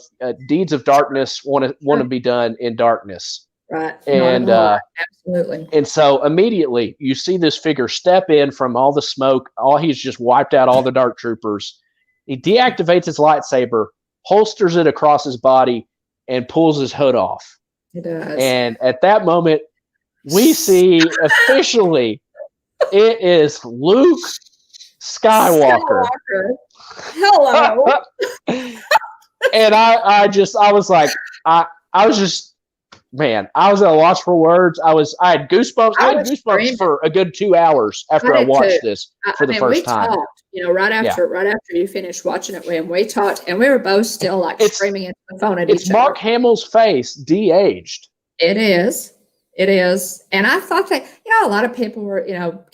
deeds of darkness want to be done in darkness. Right. And absolutely. And so immediately you see this figure step in from all the smoke. He's just wiped out all the dark troopers. He deactivates his lightsaber, holsters it across his body, and pulls his hood off. He does. And at that moment, we see officially it is Luke Skywalker. Hello. And I was at a loss for words. I had goosebumps. I had goosebumps for a good 2 hours after I watched this for the first time. Talked, right after you finished watching it, and we talked, and we were both still screaming into the phone at each other. It's Mark Hamill's face de-aged. It is, and I thought that a lot of people were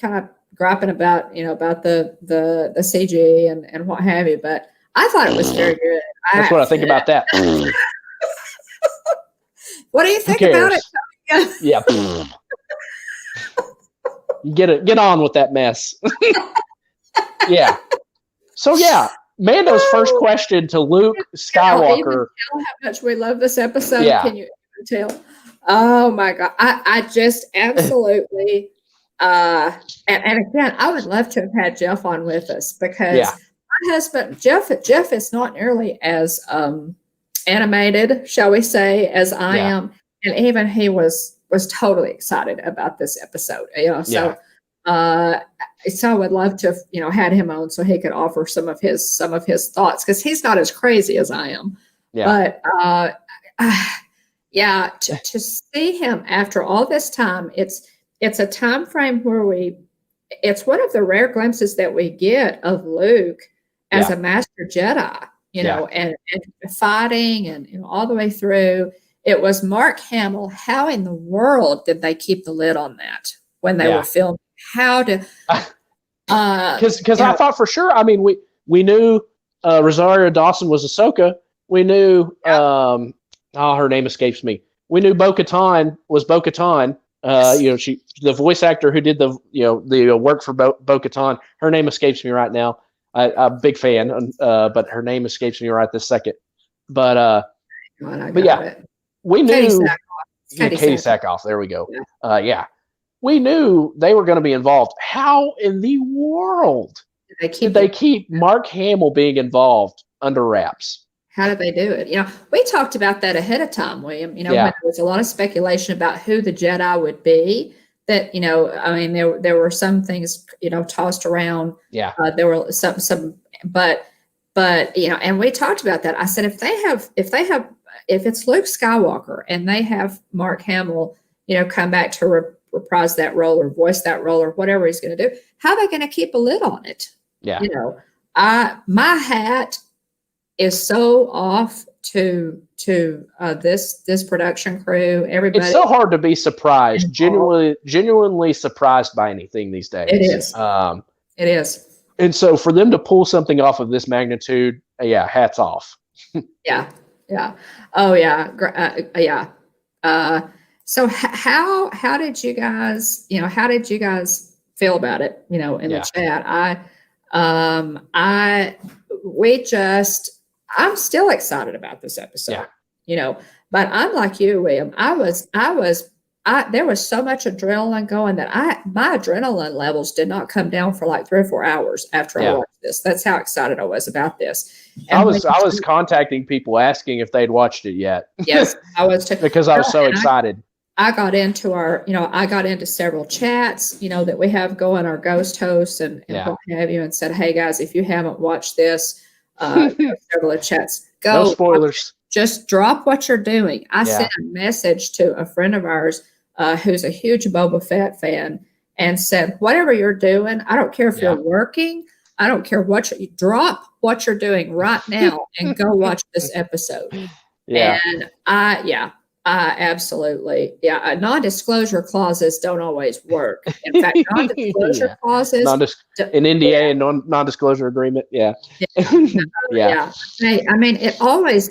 kind of griping about about the CG and what have you, but I thought it was very good. That's what I think about that. What do you think about it? Yeah. Get on with that mess. Yeah. So Mando's first question to Luke Skywalker. Tell how much we love this episode. Yeah. Can you tell? Oh my God. I just absolutely and again, I would love to have had Jeff on with us because my husband Jeff is not nearly as animated, shall we say, as I am, and even he was totally excited about this episode. So I would love to have had him on so he could offer some of his thoughts because he's not as crazy as I am. But to see him after all this time, it's a time frame where it's one of the rare glimpses that we get of Luke as a master Jedi. And fighting and all the way through. It was Mark Hamill. How in the world did they keep the lid on that when they were filming? How to? Because I thought for sure. I mean, we knew Rosario Dawson was Ahsoka. We knew her name escapes me. We knew Bo-Katan was Bo-Katan. The voice actor who did the work for Bo-Katan. Her name escapes me right now. I'm a big fan, but her name escapes me right this second. But we knew Katie Sackhoff. There we go. We knew they were going to be involved. How in the world did they keep Mark Hamill being involved under wraps? How did they do it? We talked about that ahead of time, William. When there was a lot of speculation about who the Jedi would be. That there were some things tossed around. There were some, but and we talked about that. I said if it's Luke Skywalker and they have Mark Hamill, come back to reprise that role or voice that role or whatever he's going to do, how are they going to keep a lid on it? My hat is so off to this production crew. Everybody, it's so hard to be surprised, genuinely surprised by anything these days. It is. It is. And so for them to pull something off of this magnitude, hats off. Oh yeah. So how did you guys feel about it? In the chat, I'm still excited about this episode. Yeah. You know, but I'm like you, William. There was so much adrenaline going that my adrenaline levels did not come down for like 3 or 4 hours after I watched this. That's how excited I was about this. And I was contacting people asking if they'd watched it yet. Yes, I was too. Because I was so excited. I got into I got into several chats, that we have going, our ghost hosts and what have you, and said, hey guys, if you haven't watched this, several chats, go. No spoilers. Just drop what you're doing. I sent a message to a friend of ours who's a huge Boba Fett fan and said, whatever you're doing, I don't care if you're working. I don't care you drop what you're doing right now and go watch this episode. Yeah. And I absolutely. Yeah. Non-disclosure clauses don't always work. In fact, non-disclosure clauses. An NDA and non-disclosure agreement. Yeah. Yeah. Hey, I mean, it always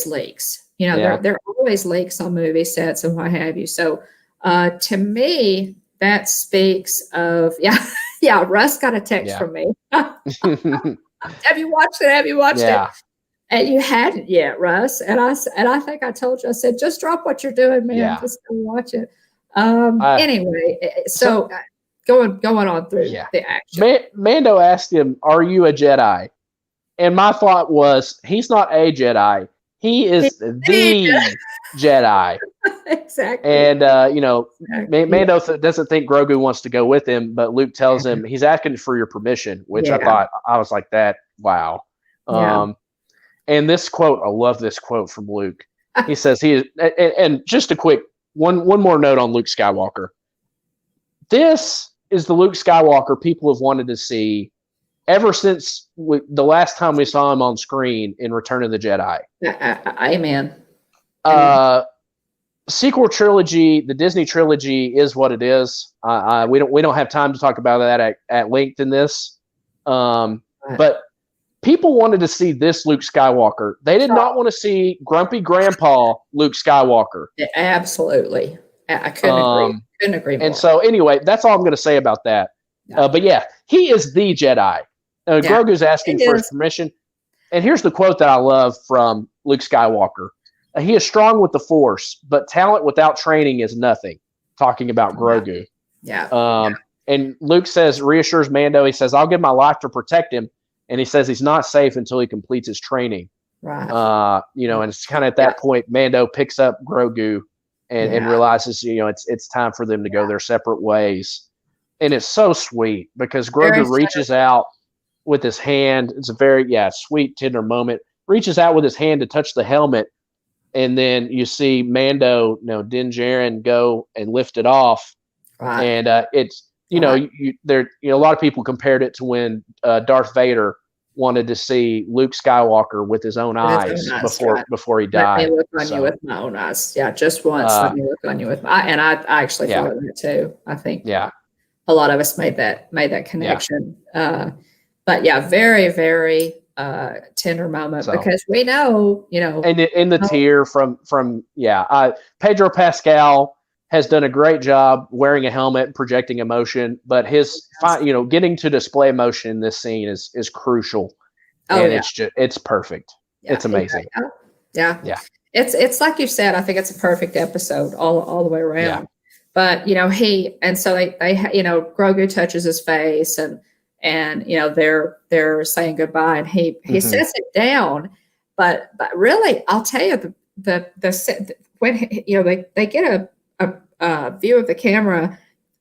leaks. There always leaks on movie sets and what have you. So to me, that speaks of, Russ got a text from me. Have you watched it? Have you watched it? And you hadn't yet, Russ. And I think I told you, I said, just drop what you're doing, man. Yeah. Just go watch it. Anyway, so going on through the action. Mando asked him, are you a Jedi? And my thought was, he's not a Jedi. He is the Jedi. Exactly. And, Mando doesn't think Grogu wants to go with him, but Luke tells him he's asking for your permission, which I was like that. Wow. And this quote, I love this quote from Luke. He says he is, and just a quick one more note on Luke Skywalker. This is the Luke Skywalker people have wanted to see ever since the last time we saw him on screen in Return of the Jedi. Amen. Sequel trilogy, the Disney trilogy is what it is. We don't have time to talk about that at length in this. But people wanted to see this Luke Skywalker. They did not want to see grumpy grandpa Luke Skywalker. Absolutely. I couldn't agree more. And so anyway, that's all I'm going to say about that. But he is the Jedi. Grogu's asking for his permission. And here's the quote that I love from Luke Skywalker. He is strong with the Force, but talent without training is nothing. Talking about Grogu. And Luke reassures Mando, he says, I'll give my life to protect him. And he says he's not safe until he completes his training. Right. And it's kind of at that point, Mando picks up Grogu and realizes, it's time for them to go their separate ways. And it's so sweet because Grogu reaches out with his hand. It's a very, sweet, tender moment. Reaches out with his hand to touch the helmet. And then you see Mando, Din Djarin go and lift it off. Right. And it's, a lot of people compared it to when Darth Vader wanted to see Luke Skywalker with his own eyes before he died. Let me look on you with my own eyes. Yeah, just once. Let me look on you with my. And I actually thought of that too. I think. Yeah. A lot of us made that connection. But very, very tender moment because we know, And in the tear from Pedro Pascal has done a great job wearing a helmet and projecting emotion, but his, getting to display emotion in this scene is crucial. It's perfect. Yeah, it's amazing. Yeah. It's like you said, I think it's a perfect episode all the way around. Yeah. But, so they Grogu touches his face and they're saying goodbye and he sets it down. But really, I'll tell you when they get a view of the camera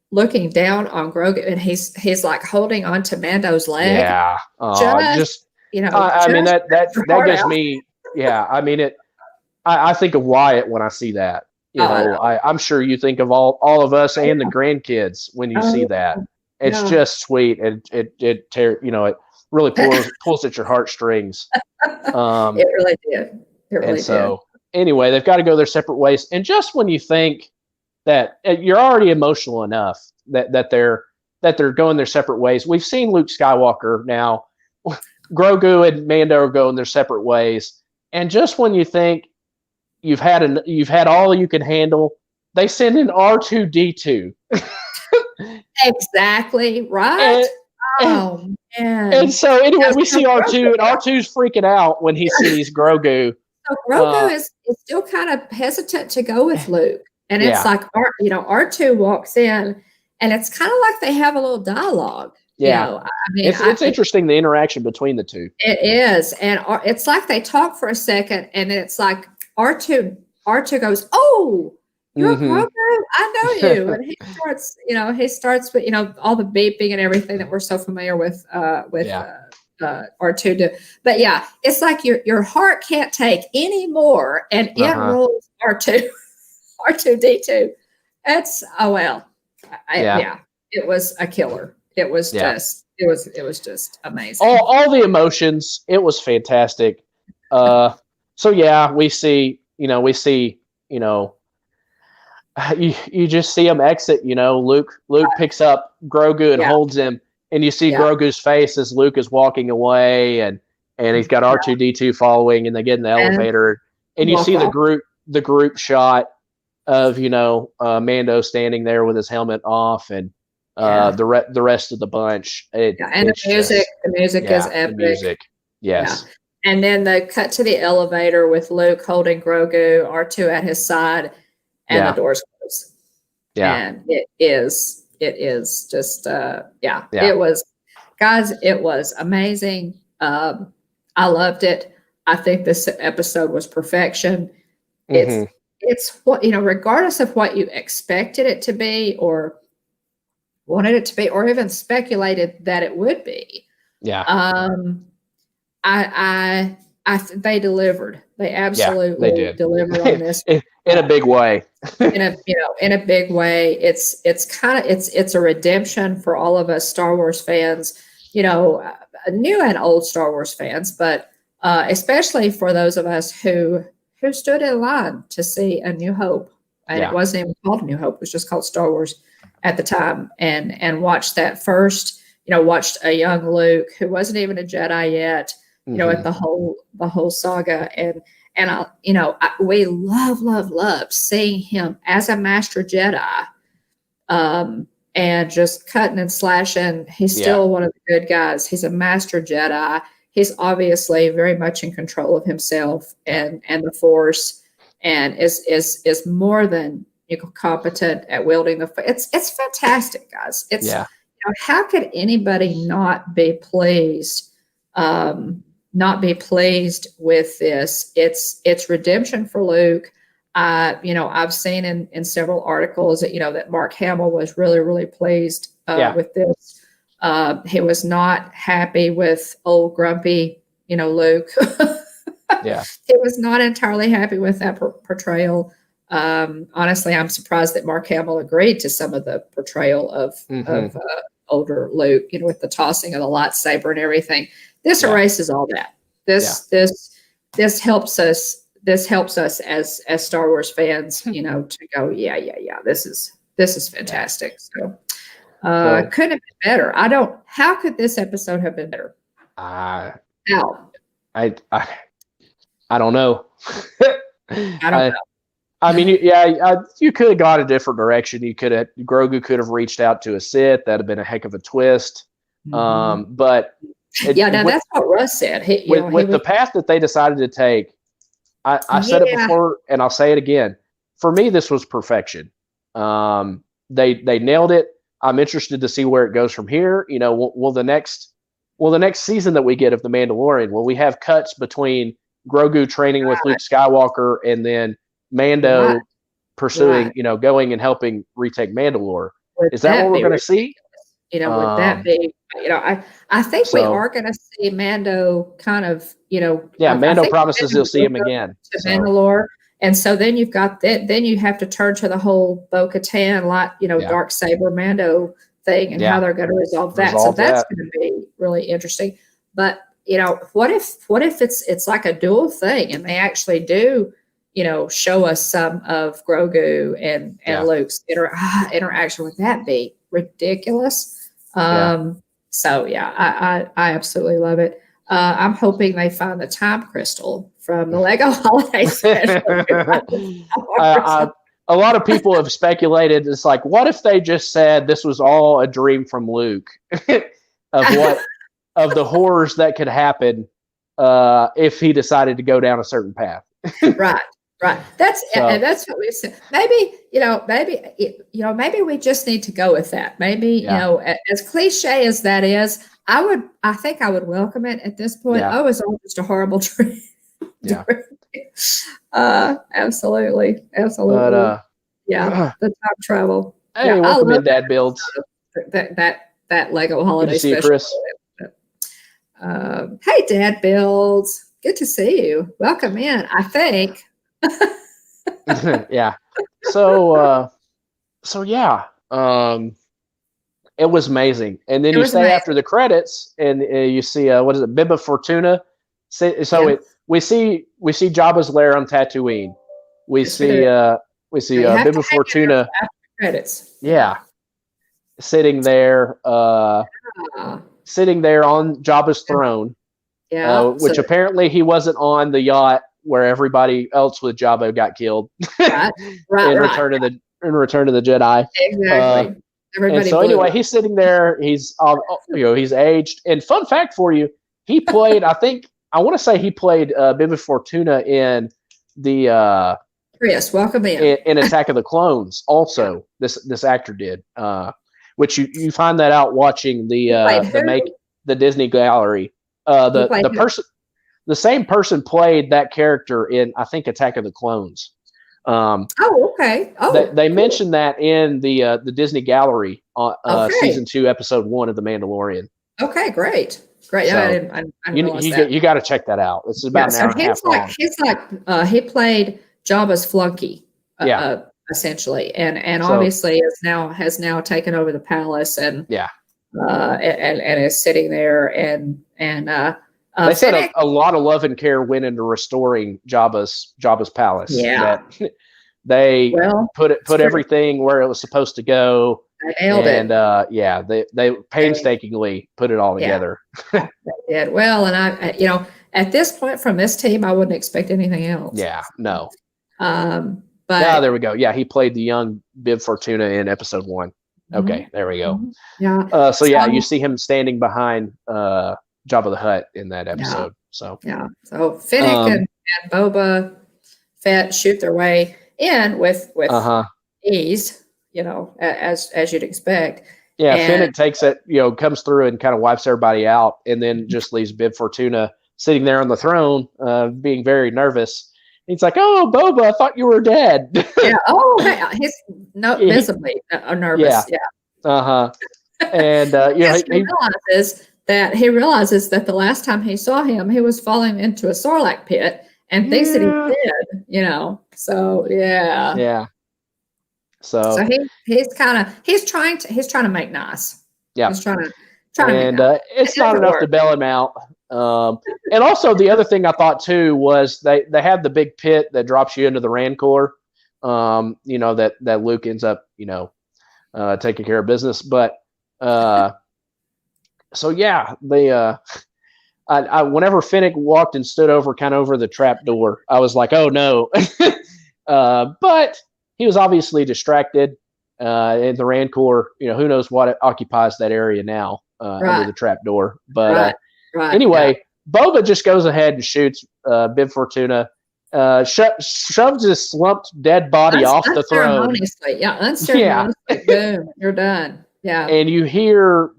looking down on Grogu, and he's like holding onto Mando's leg. Yeah, I mean that gives me. Yeah, I mean it. I think of Wyatt when I see that. I'm sure you think of all of us and the grandkids when you see that. It's just sweet, and it really pulls at your heartstrings. It really did. It really did. Anyway, they've got to go their separate ways, and just when you think that you're already emotional enough that they're going their separate ways. We've seen Luke Skywalker now. Grogu and Mando are going their separate ways. And just when you think you've had all you can handle, they send in R2-D2. Exactly right. And so anyway, we see R2, and R2's freaking out when he sees Grogu. So Grogu is still kind of hesitant to go with Luke. And it's like, R2 walks in, and it's kind of like they have a little dialogue. Yeah. I mean, it's interesting, the interaction between the two. It is. And it's like they talk for a second, and then it's like R2 goes, "Oh, you're Grogu, I know you." And he starts with, all the beeping and everything that we're so familiar with R2. But yeah, it's like your heart can't take any more, and it rolls R2D2. It's it was a killer. It was just it was just amazing. All the emotions. It was fantastic. So yeah, we see, you just see him exit. Luke picks up Grogu and holds him, and you see Grogu's face as Luke is walking away, and he's got R2D2 following, and they get in the elevator, and you see the group shot of Mando standing there with his helmet off, and the rest of the bunch. And the music is epic. The music, yes. Yeah. And then the cut to the elevator with Luke holding Grogu, R2 at his side, and the doors close. Yeah. And it is just it was, guys, it was amazing. I loved it. I think this episode was perfection. It's what, regardless of what you expected it to be or wanted it to be, or even speculated that it would be. Yeah. They delivered. They absolutely delivered on this in a big way. in a big way. It's a redemption for all of us Star Wars fans, new and old Star Wars fans, but especially for those of us who stood in line to see A New Hope. And it wasn't even called A New Hope, it was just called Star Wars at the time, and watched that first, watched a young Luke who wasn't even a Jedi yet, at the whole saga. We love seeing him as a master Jedi, and just cutting and slashing. He's still one of the good guys. He's a master Jedi. He's obviously very much in control of himself and the Force, and is more than competent at wielding the Force. It's fantastic, guys. It's how could anybody not be pleased? Not be pleased with this. It's redemption for Luke. I've seen in several articles that that Mark Hamill was really pleased with this. He was not happy with old grumpy Luke. He was not entirely happy with that portrayal. Honestly, I'm surprised that Mark Hamill agreed to some of the portrayal of older Luke, with the tossing of the lightsaber and everything. This erases all that. This helps us. This helps us as Star Wars fans, to go, this is fantastic. So couldn't have been better. How could this episode have been better? I don't know. I don't know. I mean, you could have gone a different direction. Grogu could have reached out to a Sith. That'd have been a heck of a twist. But that's what Russ said. With the path that they decided to take, I said it before, and I'll say it again. For me, this was perfection. They nailed it. I'm interested to see where it goes from here. Will the next season that we get of The Mandalorian, will we have cuts between Grogu training with Luke Skywalker and then Mando pursuing, going and helping retake Mandalore? Is that what we're going to see? Would that be? I think we are going to see Mando kind of, Mando promises he'll see him again to Mandalore, and so then you've got that. Then you have to turn to the whole Bo-Katan, dark saber Mando thing, and how they're going to resolve that. So that's going to be really interesting. But what if it's like a dual thing, and they actually do, show us some of Grogu and Luke's interaction? Would that be ridiculous? So I absolutely love it. I'm hoping they find the time crystal from the Lego Holiday Special. A lot of people have speculated. It's like, what if they just said this was all a dream from Luke of of the horrors that could happen if he decided to go down a certain path. Right. That's what we said. Maybe we just need to go with that. Maybe as cliche as that is, I think I would welcome it at this point. Yeah. Oh, it's all just a horrible dream. Yeah. Absolutely. But the time travel. Hey, welcome in, Dad Builds. That Lego holiday Good to see special. you, Chris. Hey, Dad Builds. Good to see you. Welcome in. I think. Yeah. So yeah. It was amazing. And then you stay after the credits, and you see what is it, Bibba Fortuna? We see Jabba's lair on Tatooine. We see Bibba Fortuna after credits. Yeah, sitting there on Jabba's throne. Yeah, which apparently he wasn't on the yacht where everybody else with Jabba got killed. Right. in Return of the Jedi. Exactly. Anyway, he's sitting there. He's he's aged. And fun fact for you, he played. I want to say he played Bibba Fortuna in the Chris, welcome in Attack of the Clones. Also, this actor did, which you find that out watching the Disney Gallery. The same person played that character in, I think, Attack of the Clones. Okay. They mentioned that in the Disney Gallery on season 2, episode 1 of The Mandalorian. Okay, great. So, I didn't you got to check that out. It's about an hour and a half long. He played Jabba's flunky, essentially, and obviously has now taken over the palace and is sitting there and they said a lot of love and care went into restoring Jabba's palace. Yeah, they put everything where it was supposed to go. They nailed it. They painstakingly put it all together. They did well, and I at this point from this team, I wouldn't expect anything else. Yeah, no. But there we go. Yeah, he played the young Bib Fortuna in episode 1. Okay, there we go. Yeah. So you see him standing behind Jabba the Hutt in that episode. So Finnick and Boba Fett shoot their way in with ease, as you'd expect. Yeah, Finnick takes it, comes through and kind of wipes everybody out, and then just leaves Bib Fortuna sitting there on the throne, being very nervous. He's like, "Oh, Boba, I thought you were dead." Yeah. Oh, he's visibly nervous. Yeah. And he realizes that the last time he saw him, he was falling into a Sarlacc pit, and thinks that he's dead. So yeah. Yeah. So he's trying to make nice. Yeah. He's trying to and it's not enough to bail him out. And also the other thing I thought too was they have the big pit that drops you into the Rancor. That Luke ends up taking care of business. But so yeah, I whenever Finnick walked and stood over the trap door, I was like, oh no. But he was obviously distracted. In the Rancor, who knows what occupies that area now under the trap door. But anyway, Boba just goes ahead and shoots Bib Fortuna, shoves his slumped dead body off the throne. Unceremoniously. Boom, you're done. Yeah. And you hear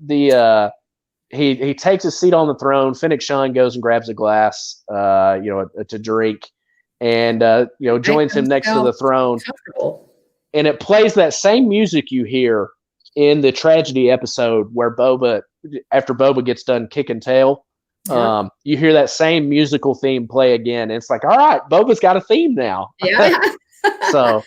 he takes his seat on the throne. Finnick Shun goes and grabs a glass, to drink, and joins him next to the throne. And it plays that same music you hear in the tragedy episode where after Boba gets done kicking tail, you hear that same musical theme play again. And it's like, all right, Boba's got a theme now. Yeah. So,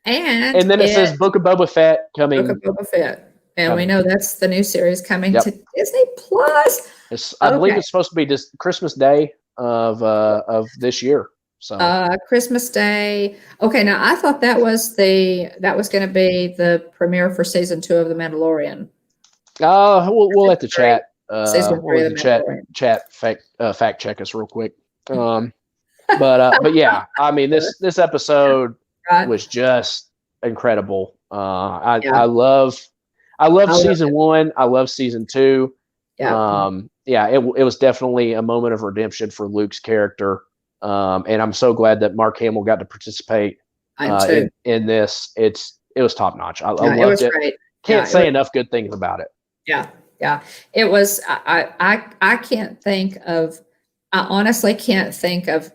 and then it says Book of Boba Fett coming. Book of Boba Fett. And we know that's the new series coming to Disney Plus. I believe it's supposed to be just Christmas Day of this year. So Christmas Day. Okay, now I thought that was going to be the premiere for season 2 of The Mandalorian. We'll let the chat. Season 3 of The chat fact check us real quick. But yeah, I mean this episode was just incredible. I love season 1. I love season 2. Yeah. yeah, it was definitely a moment of redemption for Luke's character. And I'm so glad that Mark Hamill got to participate in this. It was top notch. I loved it. Great. Can't say enough good things about it. Yeah. Yeah. It was, I can't think of, I honestly can't think of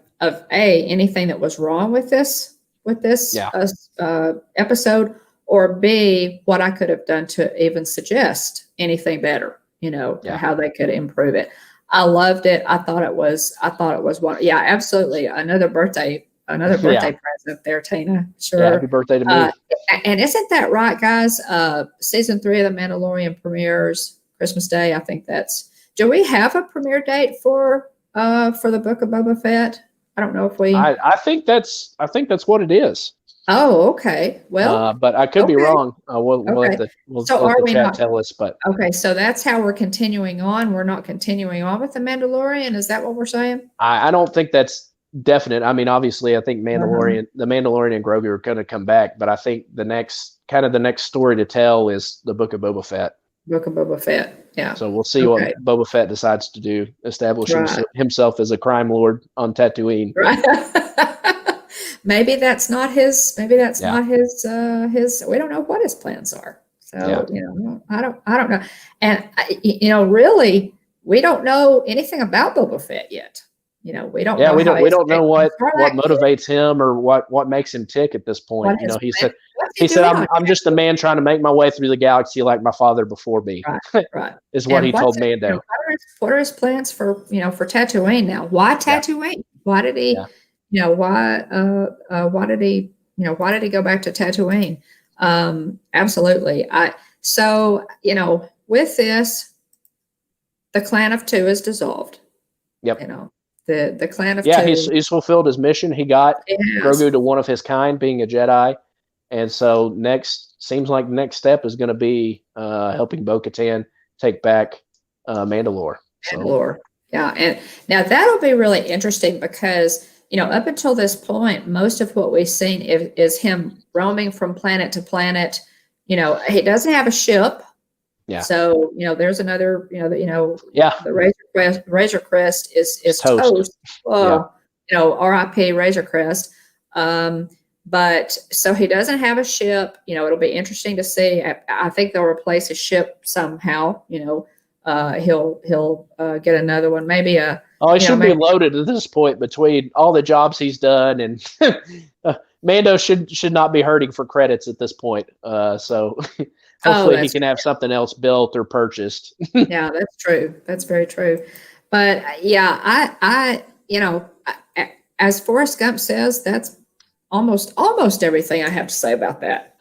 anything that was wrong with this episode, or B, what I could have done to even suggest anything better, how they could improve it. I loved it. I thought it was one. Yeah, absolutely. Another birthday present there, Tina. Sure. Yeah, happy birthday to me. And isn't that right, guys? Season 3 of The Mandalorian premieres Christmas Day. I think do we have a premiere date for the Book of Boba Fett? I don't know if we. I think that's what it is. Oh, okay. Well, but I could be wrong. We'll let the chat tell us. But okay, so that's how we're continuing on. We're not continuing on with the Mandalorian. Is that what we're saying? I don't think that's definite. I mean, obviously, I think the Mandalorian and Grogu are going to come back, but I think the next story to tell is the Book of Boba Fett. Book of Boba Fett. Yeah. So we'll see what Boba Fett decides to do. Establish himself as a crime lord on Tatooine. Right. Maybe that's not his. Maybe that's not his. We don't know what his plans are. So I don't know. And really, we don't know anything about Boba Fett yet. We don't. Yeah, we don't know what motivates him or what makes him tick at this point. He said, I'm just a man trying to make my way through the galaxy like my father before me. Right. Is what he told Mando. What are his plans for Tatooine now? Why Tatooine? Yeah. Why did he? Why did he go back to Tatooine? Absolutely. With this, the clan of 2 is dissolved. Yep. The clan of 2. Yeah, he's fulfilled his mission. He got Grogu to one of his kind, being a Jedi. And so seems like the next step is going to be helping Bo-Katan take back Mandalore. Mandalore. Yeah. And now that'll be really interesting because, up until this point, most of what we've seen is him roaming from planet to planet. He doesn't have a ship. Yeah. So, there's another, the Razor Crest is toast. Well, RIP Razor Crest. But so he doesn't have a ship. It'll be interesting to see. I think they'll replace his ship somehow. He'll get another one. Maybe he should be loaded at this point between all the jobs he's done, and Mando should not be hurting for credits at this point. So hopefully he can have something else built or purchased. Yeah, that's true. That's very true. But I as Forrest Gump says, that's almost everything I have to say about that.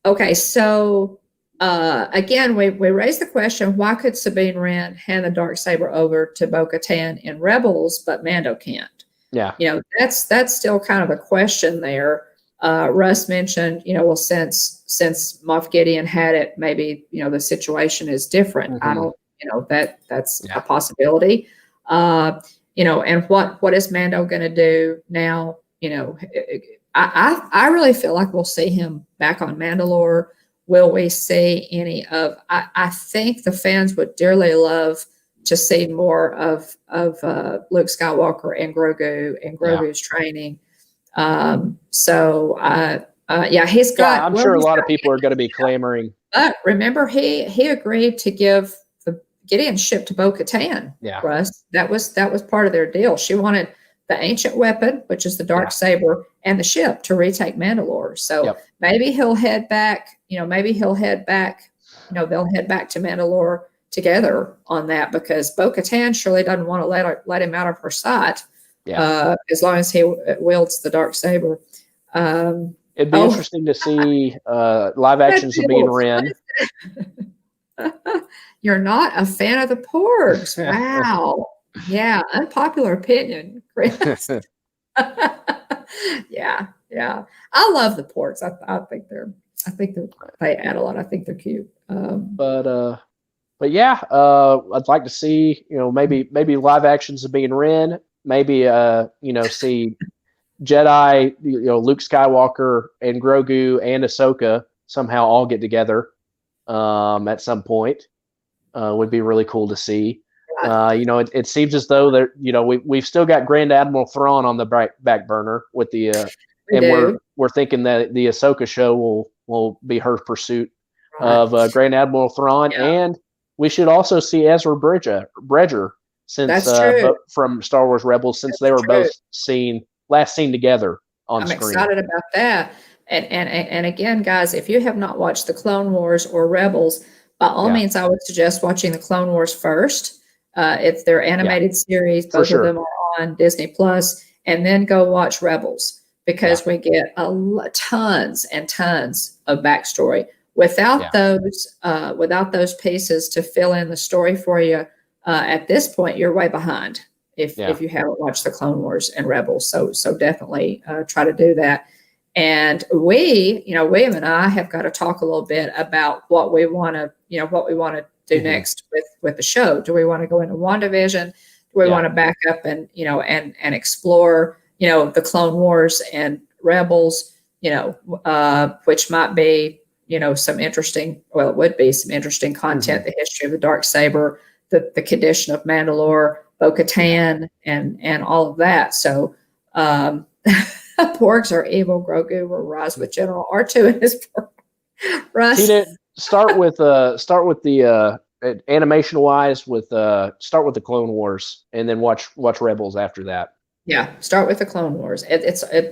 Okay, so again, we raised the question: why could Sabine Wren hand the Darksaber over to Bo-Katan in Rebels, but Mando can't? Yeah, that's still kind of a question there. Russ mentioned, since Moff Gideon had it, maybe the situation is different. I don't, that's a possibility. And what is Mando going to do now? I really feel like we'll see him back on Mandalore. Will we see any of? I think the fans would dearly love to see more of Luke Skywalker and Grogu's training. He's got. I'm sure a lot of people are going to be clamoring. But remember, he agreed to give the Gideon's ship to Bo-Katan. Yeah, Russ. That was part of their deal. She wanted the ancient weapon, which is the Darksaber, and the ship to retake Mandalore. So maybe he'll head back. They'll head back to Mandalore together on that, because Bo-Katan surely doesn't want to let him out of her sight. As long as he wields the Darksaber. It'd be interesting to see live action Sabine Wren. You're not a fan of the porgs. Wow. Yeah, unpopular opinion, Chris. Yeah. I love the porgs. I think they add a lot. I think they're cute. But yeah, I'd like to see maybe live action Sabine Wren. Maybe see Jedi, Luke Skywalker and Grogu and Ahsoka somehow all get together at some point. would be really cool to see. Right. It seems as though that we've still got Grand Admiral Thrawn on the back burner with the we're thinking that the Ahsoka show will be her pursuit of Grand Admiral Thrawn, and we should also see Ezra Bridger since that's true. from Star Wars Rebels, since they were both last seen together on screen. I'm excited about that. And again, guys, if you have not watched the Clone Wars or Rebels, by all means, I would suggest watching the Clone Wars first. It's their animated series. Both of them are on Disney Plus, and then go watch Rebels, because we get tons and tons of backstory. Without those pieces to fill in the story for you, at this point, you're way behind if you haven't watched the Clone Wars and Rebels. So definitely try to do that. And William and I have got to talk a little bit about what we want to do next with the show. Do we want to go into WandaVision? Do we want to back up and explore, the Clone Wars and Rebels, which might be, some interesting, it would be some interesting content, the history of the Darksaber, the condition of Mandalore, Bo-Katan, and all of that. So, porgs are evil. Grogu will rise with General R2 and his Russ. Start with the animation wise start with the Clone Wars, and then watch Rebels after that. Yeah, start with the Clone Wars.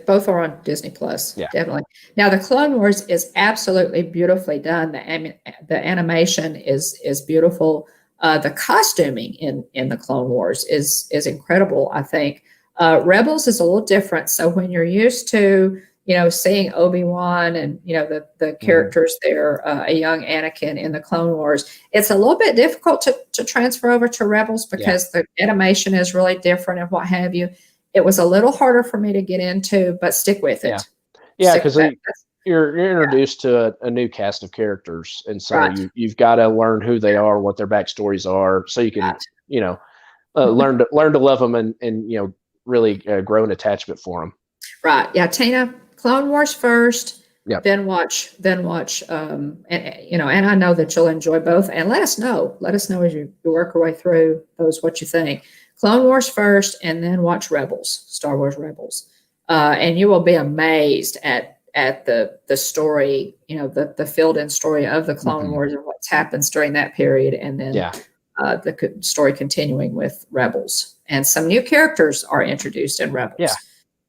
Both are on Disney Plus. Yeah, definitely. Now the Clone Wars is absolutely beautifully done. The animation is beautiful. The costuming in the Clone Wars is incredible, I think. Rebels is a little different. So when you're used to, seeing Obi-Wan and, the characters there, a young Anakin in the Clone Wars, it's a little bit difficult to transfer over to Rebels, because the animation is really different and what have you. It was a little harder for me to get into, but stick with it. Yeah, because you're introduced to a new cast of characters, and so you've got to learn who they are, what their backstories are, so you can learn to love them and really grow an attachment for them. Right. Yeah, Tina, Clone Wars first. Then watch. And I know that you'll enjoy both. And let us know as you work your way through those what you think. Clone Wars first, and then watch Rebels, Star Wars Rebels, and you will be amazed at the story, the filled-in story of the Clone Wars and what happens during that period, and then the story continuing with Rebels, and some new characters are introduced in Rebels. Yeah,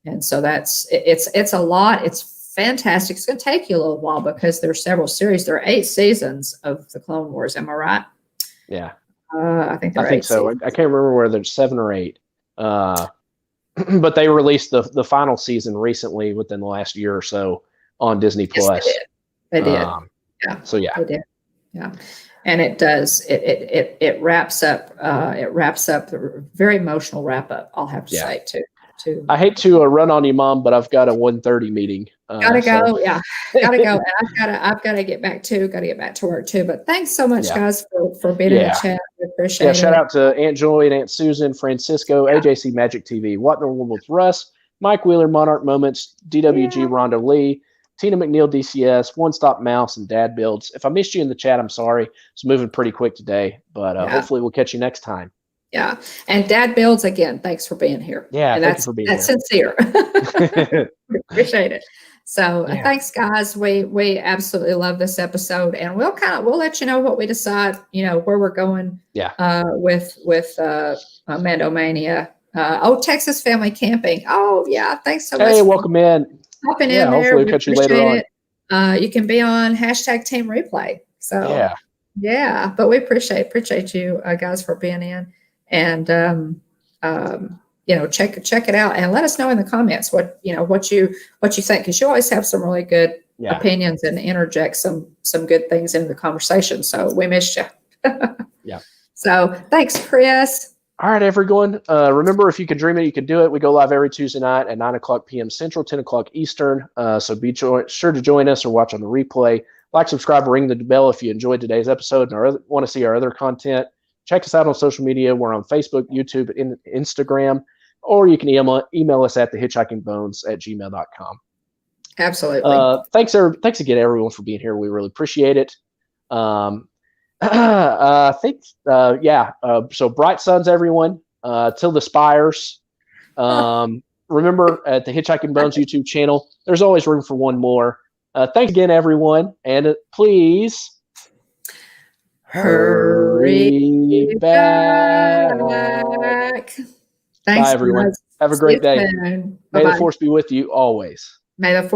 and so it's a lot. It's fantastic. It's going to take you a little while because there's several series. There are 8 seasons of the Clone Wars. Am I right? Yeah. I think so. Seasons. I can't remember whether there's 7 or 8. But they released the final season recently within the last year or so on Disney Plus. Yes, they did. Yeah. So they did. Yeah. And it does. It wraps up. It wraps up a very emotional wrap up. I'll have to say too. I hate to run on you, Mom, but I've got a 1:30 meeting. Gotta go. Yeah, gotta go. And I've got to get back to work too. But thanks so much, guys, for being in the chat. We appreciate it. Shout out to Aunt Joy and Aunt Susan, Francisco, AJC Magic TV, What in the World with Russ, Mike Wheeler, Monarch Moments, DWG, Rondo Lee, Tina McNeil, DCS, One Stop Mouse, and Dad Builds. If I missed you in the chat, I'm sorry. It's moving pretty quick today, but hopefully we'll catch you next time. Yeah. And Dad Builds, again, thanks for being here. Yeah, and thank you for being here. That's sincere. We appreciate it. So thanks, guys. We absolutely love this episode, and we'll let you know what we decide, where we're going with Mando Mania. Texas Family Camping. Oh, yeah. Thanks so much. Hey, welcome in. Hopping in there. Hopefully we'll catch you later on. You can be on #Team Replay. So but we appreciate you guys for being in. And check it out and let us know in the comments what you think, because you always have some really good opinions and interject some good things into the conversation. So we missed you. So thanks, Chris. All right, everyone. Remember, if you can dream it, you can do it. We go live every Tuesday night at 9:00 p.m. Central, 10:00 Eastern. So be sure to join us or watch on the replay. Like, subscribe, ring the bell if you enjoyed today's episode and want to see our other content. Check us out on social media. We're on Facebook, YouTube, and Instagram, or you can email us at thehitchhikingbones@gmail.com. Absolutely. Thanks again, everyone, for being here. We really appreciate it. I think, yeah. So bright suns, everyone. Till the spires. Remember, at the Hitchhiking Bones YouTube channel, there's always room for one more. Thanks again, everyone, and please hurry back. Thanks, bye, everyone. guys. Have a great day. May the Force be with you always. May the Force